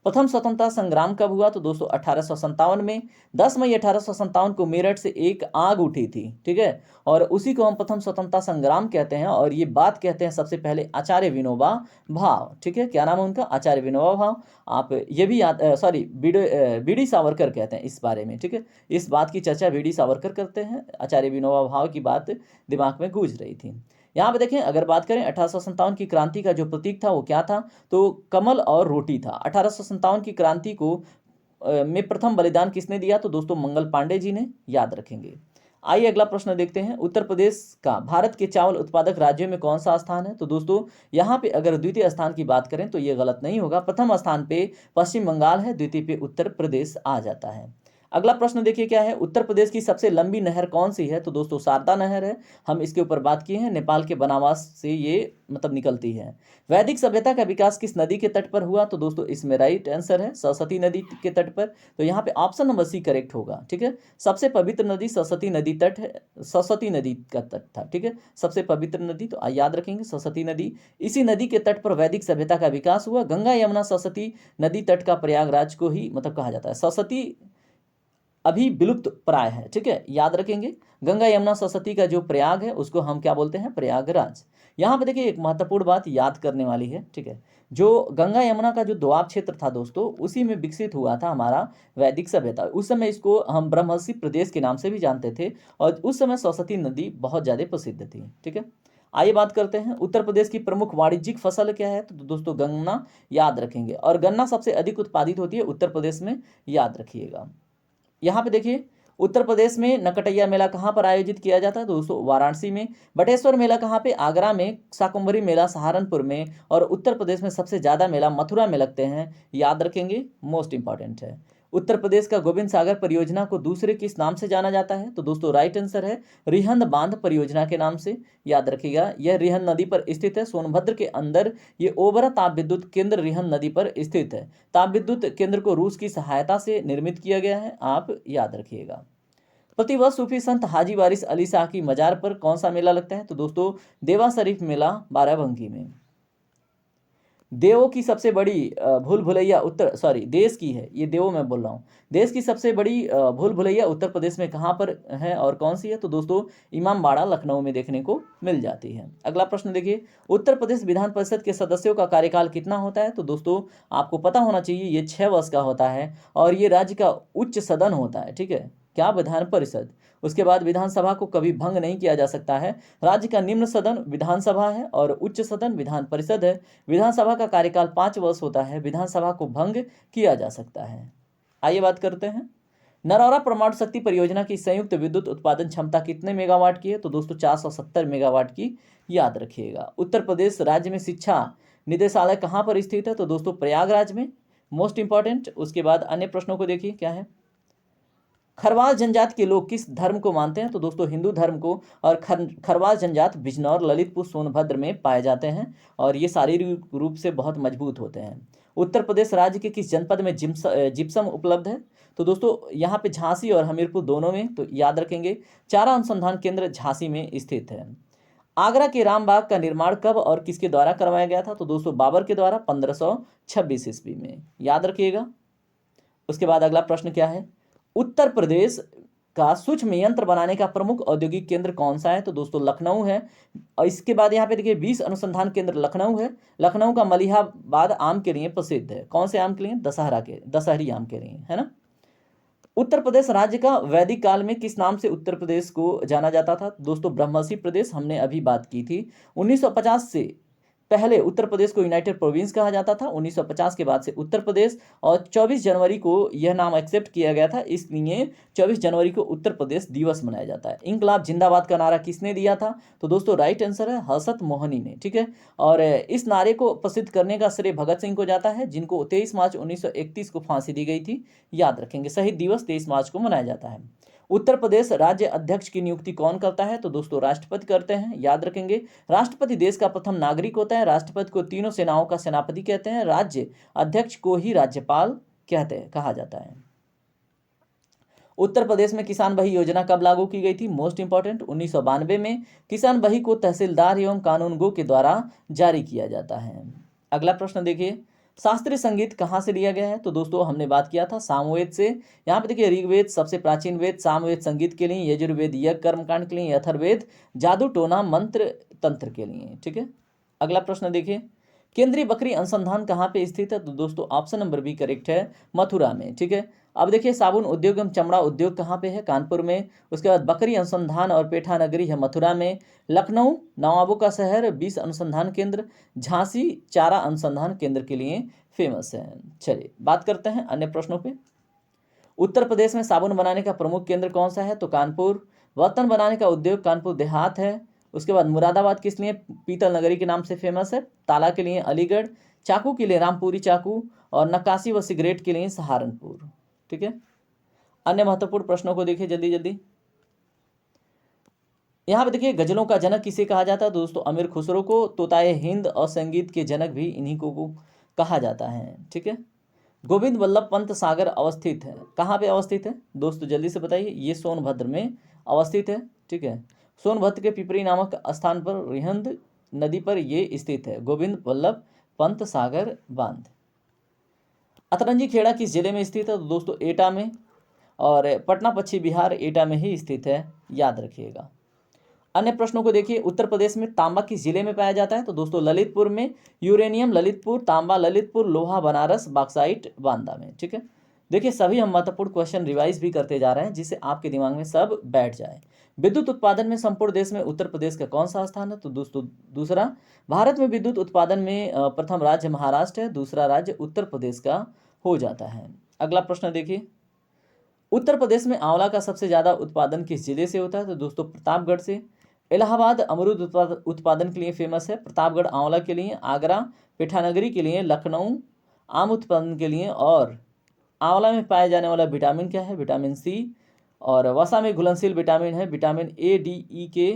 प्रथम स्वतंत्रता संग्राम कब हुआ? तो दोस्तों 1857 में। 10 मई 1857 को मेरठ से एक आग उठी थी, ठीक है, और उसी को हम प्रथम स्वतंत्रता संग्राम कहते हैं। और ये बात कहते हैं सबसे पहले आचार्य विनोबा भाव, ठीक है, क्या नाम है उनका? आचार्य विनोबा भाव। आप ये भी याद, सॉरी, बीडी सावरकर कहते हैं इस बारे में, ठीक है। इस बात की चर्चा बीडी सावरकर करते हैं, आचार्य विनोबा भाव की बात दिमाग में गूंज रही थी। यहाँ पे देखें, अगर बात करें 1857 की क्रांति का जो प्रतीक था वो क्या था? तो कमल और रोटी था। 1857 की क्रांति को में प्रथम बलिदान किसने दिया? तो दोस्तों मंगल पांडे जी ने, याद रखेंगे। आइए अगला प्रश्न देखते हैं। उत्तर प्रदेश का भारत के चावल उत्पादक राज्यों में कौन सा स्थान है? तो दोस्तों यहाँ पे अगर द्वितीय स्थान की बात करें तो ये गलत नहीं होगा। प्रथम स्थान पे पश्चिम बंगाल है, द्वितीय पे उत्तर प्रदेश आ जाता है। अगला प्रश्न देखिए क्या है, उत्तर प्रदेश की सबसे लंबी नहर कौन सी है? तो दोस्तों शारदा नहर है, हम इसके ऊपर बात किए हैं। नेपाल के बनावास से ये मतलब निकलती है। वैदिक सभ्यता का विकास किस नदी के तट पर हुआ? तो दोस्तों इसमें राइट आंसर है सरस्वती नदी के तट पर। तो यहाँ पे ऑप्शन नंबर सी करेक्ट होगा, ठीक है। सबसे पवित्र नदी सरस्वती नदी तट है, सरस्वती नदी का तट था, ठीक है, सबसे पवित्र नदी। तो याद रखेंगे सरस्वती नदी। इसी नदी के तट पर वैदिक सभ्यता का विकास हुआ। गंगा यमुना सरस्वती नदी तट का प्रयागराज को ही मतलब कहा जाता है। सरस्वती अभी विलुप्त प्राय है, ठीक है, याद रखेंगे। गंगा यमुना सरस्वती का जो प्रयाग है उसको हम क्या बोलते हैं? प्रयागराज। यहाँ पे देखिए एक महत्वपूर्ण बात याद करने वाली है, ठीक है। जो गंगा यमुना का जो दोआब क्षेत्र था दोस्तों, उसी में विकसित हुआ था हमारा वैदिक सभ्यता। उस समय इसको हम ब्रह्मर्षि प्रदेश के नाम से भी जानते थे। और उस समय सरस्वती नदी बहुत ज़्यादा प्रसिद्ध थी, ठीक है। आइए बात करते हैं उत्तर प्रदेश की प्रमुख वाणिज्यिक फसल क्या है? तो दोस्तों गन्ना, याद रखेंगे। और गन्ना सबसे अधिक उत्पादित होती है उत्तर प्रदेश में, याद रखिएगा। यहाँ पे देखिए, उत्तर प्रदेश में नकटैया मेला कहाँ पर आयोजित किया जाता है? दोस्तों वाराणसी में। बटेश्वर मेला कहाँ पे? आगरा में। शाकुंभरी मेला सहारनपुर में। और उत्तर प्रदेश में सबसे ज़्यादा मेला मथुरा में लगते हैं, याद रखेंगे, मोस्ट इंपॉर्टेंट है। उत्तर प्रदेश का गोविंद सागर परियोजना को दूसरे किस नाम से जाना जाता है? तो दोस्तों राइट आंसर है रिहंद बांध परियोजना के नाम से, याद रखिएगा। यह रिहंद नदी पर स्थित है, सोनभद्र के अंदर। ये ओबरा ताप विद्युत केंद्र रिहंद नदी पर स्थित है। ताप विद्युत केंद्र को रूस की सहायता से निर्मित किया गया है, आप याद रखिएगा। प्रतिवर्ष सूफी संत हाजी वारिस अली शाह की मजार पर कौन सा मेला लगता है? तो दोस्तों देवा शरीफ मेला बाराबंकी में। देवों की सबसे बड़ी भूल भुलैया उत्तर, सॉरी, देश की है, ये देवों मैं बोल रहा हूँ। देश की सबसे बड़ी भूल भुलैया उत्तर प्रदेश में कहाँ पर है और कौन सी है? तो दोस्तों इमामबाड़ा लखनऊ में देखने को मिल जाती है। अगला प्रश्न देखिए, उत्तर प्रदेश विधान परिषद के सदस्यों का कार्यकाल कितना होता है? तो दोस्तों आपको पता होना चाहिए ये 6 वर्ष का होता है। और ये राज्य का उच्च सदन होता है, ठीक है, क्या? विधान परिषद। उसके बाद विधानसभा को कभी भंग नहीं किया जा सकता है। राज्य का निम्न सदन विधानसभा है और उच्च सदन विधान परिषद है। विधानसभा का कार्यकाल 5 वर्ष होता है। विधानसभा को भंग किया जा सकता है। आइए बात करते हैं नरौरा परमाणु शक्ति परियोजना की संयुक्त विद्युत उत्पादन क्षमता कितने मेगावाट की है? तो दोस्तों 470 मेगावाट की, याद रखिएगा। उत्तर प्रदेश राज्य में शिक्षा निदेशालय कहाँ पर स्थित है? तो दोस्तों प्रयागराज में, मोस्ट इंपॉर्टेंट। उसके बाद अन्य प्रश्नों को देखिए क्या है। खरवाल जनजाति के लोग किस धर्म को मानते हैं? तो दोस्तों हिंदू धर्म को। और खरवाल जनजाति बिजनौर, ललितपुर, सोनभद्र में पाए जाते हैं और ये शारीरिक रूप से बहुत मजबूत होते हैं। उत्तर प्रदेश राज्य के किस जनपद में जिप्सम उपलब्ध है? तो दोस्तों यहाँ पे झांसी और हमीरपुर दोनों में, तो याद रखेंगे। चारा अनुसंधान केंद्र झांसी में स्थित है। आगरा के रामबाग का निर्माण कब और किसके द्वारा करवाया गया था? तो दोस्तों बाबर के द्वारा 1526 ईस्वी में, याद रखिएगा। उसके बाद अगला प्रश्न क्या है। उत्तर प्रदेश का सूक्ष्म यंत्र बनाने का प्रमुख औद्योगिक केंद्र कौन सा है? तो दोस्तों लखनऊ है। और इसके बाद यहाँ पे देखिए 20 अनुसंधान केंद्र लखनऊ है। लखनऊ का मलिहाबाद आम के लिए प्रसिद्ध है। कौन से आम के लिए? दशहरी आम के लिए, है ना। उत्तर प्रदेश राज्य का वैदिक काल में किस नाम से उत्तर प्रदेश को जाना जाता था? दोस्तों ब्रह्मसी प्रदेश, हमने अभी बात की थी। 1950 से पहले उत्तर प्रदेश को यूनाइटेड प्रोविंस कहा जाता था। 1950 के बाद से उत्तर प्रदेश, और 24 जनवरी को यह नाम एक्सेप्ट किया गया था, इसलिए 24 जनवरी को उत्तर प्रदेश दिवस मनाया जाता है। इनकलाब जिंदाबाद का नारा किसने दिया था? तो दोस्तों राइट आंसर है हर्षद मोहनी ने, ठीक है। और इस नारे को प्रसिद्ध करने का श्रेय भगत सिंह को जाता है, जिनको 23 मार्च 1931 को फांसी दी गई थी, याद रखेंगे। शहीद दिवस 23 मार्च को मनाया जाता है। उत्तर प्रदेश राज्य अध्यक्ष की नियुक्ति कौन करता है? तो दोस्तों राष्ट्रपति करते हैं, याद रखेंगे। राष्ट्रपति देश का प्रथम नागरिक होता है। राष्ट्रपति को तीनों सेनाओं का सेनापति कहते हैं। राज्य अध्यक्ष को ही राज्यपाल कहा जाता है। उत्तर प्रदेश में किसान बही योजना कब लागू की गई थी? मोस्ट इंपॉर्टेंट 1992 में किसान बही को तहसीलदार एवं कानूनगो के द्वारा जारी किया जाता है। अगला प्रश्न देखिए, शास्त्रीय संगीत कहाँ से लिया गया है? तो दोस्तों हमने बात किया था सामवेद से। यहाँ पे देखिए ऋग्वेद सबसे प्राचीन वेद, सामवेद संगीत के लिए, यजुर्वेद यज्ञ कर्मकांड के लिए, अथर्ववेद जादू टोना मंत्र तंत्र के लिए, ठीक है। अगला प्रश्न देखिए, केंद्रीय बकरी अनुसंधान कहाँ पे स्थित है? तो दोस्तों ऑप्शन नंबर बी करेक्ट है, मथुरा में, ठीक है। अब देखिए साबुन उद्योग एवं चमड़ा उद्योग कहाँ पे है? कानपुर में। उसके बाद बकरी अनुसंधान और पेठा नगरी है मथुरा में। लखनऊ नवाबों का शहर 20 अनुसंधान केंद्र। झांसी चारा अनुसंधान केंद्र के लिए फेमस है। चलिए बात करते हैं अन्य प्रश्नों पे। उत्तर प्रदेश में साबुन बनाने का प्रमुख केंद्र कौन सा है? तो कानपुर। बर्तन बनाने का उद्योग कानपुर देहात है। उसके बाद मुरादाबाद किस लिए पीतल नगरी के नाम से फेमस है? ताला के लिए अलीगढ़। चाकू के लिए रामपुरी चाकू। और नक्काशी व सिगरेट के लिए सहारनपुर, ठीक है। अन्य महत्वपूर्ण प्रश्नों को देखिए जल्दी जल्दी। यहाँ पे देखिए गजलों का जनक किसे कहा जाता है? दोस्तों अमीर खुसरो को। तोताए हिंद और संगीत के जनक भी इन्हीं को कहा जाता है, ठीक है। गोविंद वल्लभ पंत सागर अवस्थित है, कहाँ पे अवस्थित है दोस्तों जल्दी से बताइए? ये सोनभद्र में अवस्थित है, ठीक है। सोनभद्र के पिपरी नामक स्थान पर रिहंद नदी पर ये स्थित है गोविंद वल्लभ पंत सागर बांध। अतरंजी खेड़ा किस जिले में स्थित है? तो दोस्तों एटा में। और पटना पश्चिम बिहार एटा में ही स्थित है, याद रखिएगा। अन्य प्रश्नों को देखिए, उत्तर प्रदेश में तांबा किस जिले में पाया जाता है? तो दोस्तों ललितपुर में। यूरेनियम ललितपुर, तांबा ललितपुर, लोहा बनारस, बॉक्साइट बांदा में, ठीक है। देखिए सभी हम महत्वपूर्ण क्वेश्चन रिवाइज भी करते जा रहे हैं, जिससे आपके दिमाग में सब बैठ जाए। विद्युत उत्पादन में संपूर्ण देश में उत्तर प्रदेश का कौन सा स्थान है? तो दोस्तों दूसरा। भारत में विद्युत उत्पादन में प्रथम राज्य महाराष्ट्र है, दूसरा राज्य उत्तर प्रदेश का हो जाता है। अगला प्रश्न देखिए, उत्तर प्रदेश में आंवला का सबसे ज्यादा उत्पादन किस जिले से होता है? तो दोस्तों प्रतापगढ़ से। इलाहाबाद अमरूद उत्पादन के लिए फेमस है, प्रतापगढ़ आंवला के लिए, आगरा पेठानगरी के लिए, लखनऊ आम उत्पादन के लिए। और आंवला में पाए जाने वाला विटामिन क्या है? Vitamin C. और वसा में घुलनशील विटामिन है विटामिन ए डी ई के।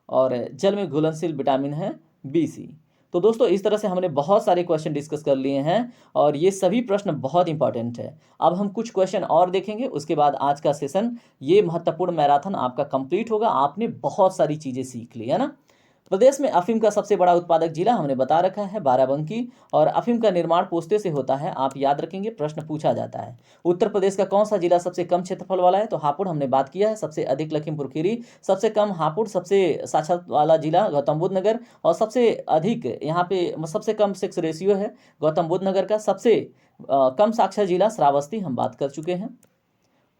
और जल में घुलनशील विटामिन है बी सी। तो दोस्तों इस तरह से हमने बहुत सारे क्वेश्चन डिस्कस कर लिए हैं और ये सभी प्रश्न बहुत इंपॉर्टेंट है। अब हम कुछ क्वेश्चन और देखेंगे, उसके बाद आज का सेशन, ये महत्वपूर्ण मैराथन आपका कंप्लीट होगा। आपने बहुत सारी चीज़ें सीख ली है ना। प्रदेश में अफीम का सबसे बड़ा उत्पादक जिला हमने बता रखा है बाराबंकी। और अफीम का निर्माण पोस्ते से होता है, आप याद रखेंगे, प्रश्न पूछा जाता है। उत्तर प्रदेश का कौन सा जिला सबसे कम क्षेत्रफल वाला है? तो हापुड़, हमने बात किया है। सबसे अधिक लखीमपुर खीरी, सबसे कम हापुड़, सबसे साक्षर वाला जिला गौतम बुद्ध नगर। और सबसे अधिक यहाँ पे सबसे कम सेक्स रेशियो है गौतम बुद्ध नगर का। सबसे कम साक्षर जिला श्रावस्ती, हम बात कर चुके हैं।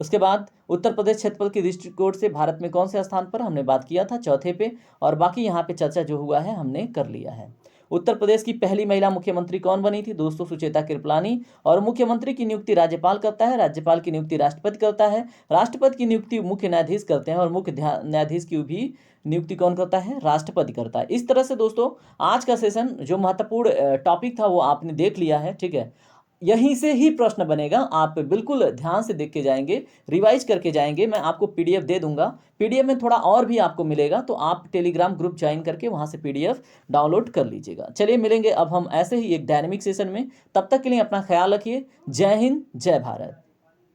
उसके बाद उत्तर प्रदेश क्षेत्रफल के दृष्टिकोण से भारत में कौन से स्थान पर? हमने बात किया था चौथे पे। और बाकी यहाँ पे चर्चा जो हुआ है हमने कर लिया है। उत्तर प्रदेश की पहली महिला मुख्यमंत्री कौन बनी थी? दोस्तों सुचेता कृपलानी। और मुख्यमंत्री की नियुक्ति राज्यपाल करता है, राज्यपाल की नियुक्ति राष्ट्रपति करता है, राष्ट्रपति की नियुक्ति मुख्य न्यायाधीश करते हैं और मुख्य न्यायाधीश की भी नियुक्ति कौन करता है? राष्ट्रपति करता है। इस तरह से दोस्तों आज का सेशन जो महत्वपूर्ण टॉपिक था वो आपने देख लिया है, ठीक है। यहीं से ही प्रश्न बनेगा, आप बिल्कुल ध्यान से देख के जाएंगे, रिवाइज करके जाएंगे। मैं आपको पीडीएफ दे दूंगा, पीडीएफ में थोड़ा और भी आपको मिलेगा, तो आप टेलीग्राम ग्रुप ज्वाइन करके वहां से पीडीएफ डाउनलोड कर लीजिएगा। चलिए मिलेंगे अब हम ऐसे ही एक डायनेमिक सेशन में, तब तक के लिए अपना ख्याल रखिए। जय हिंद, जय भारत।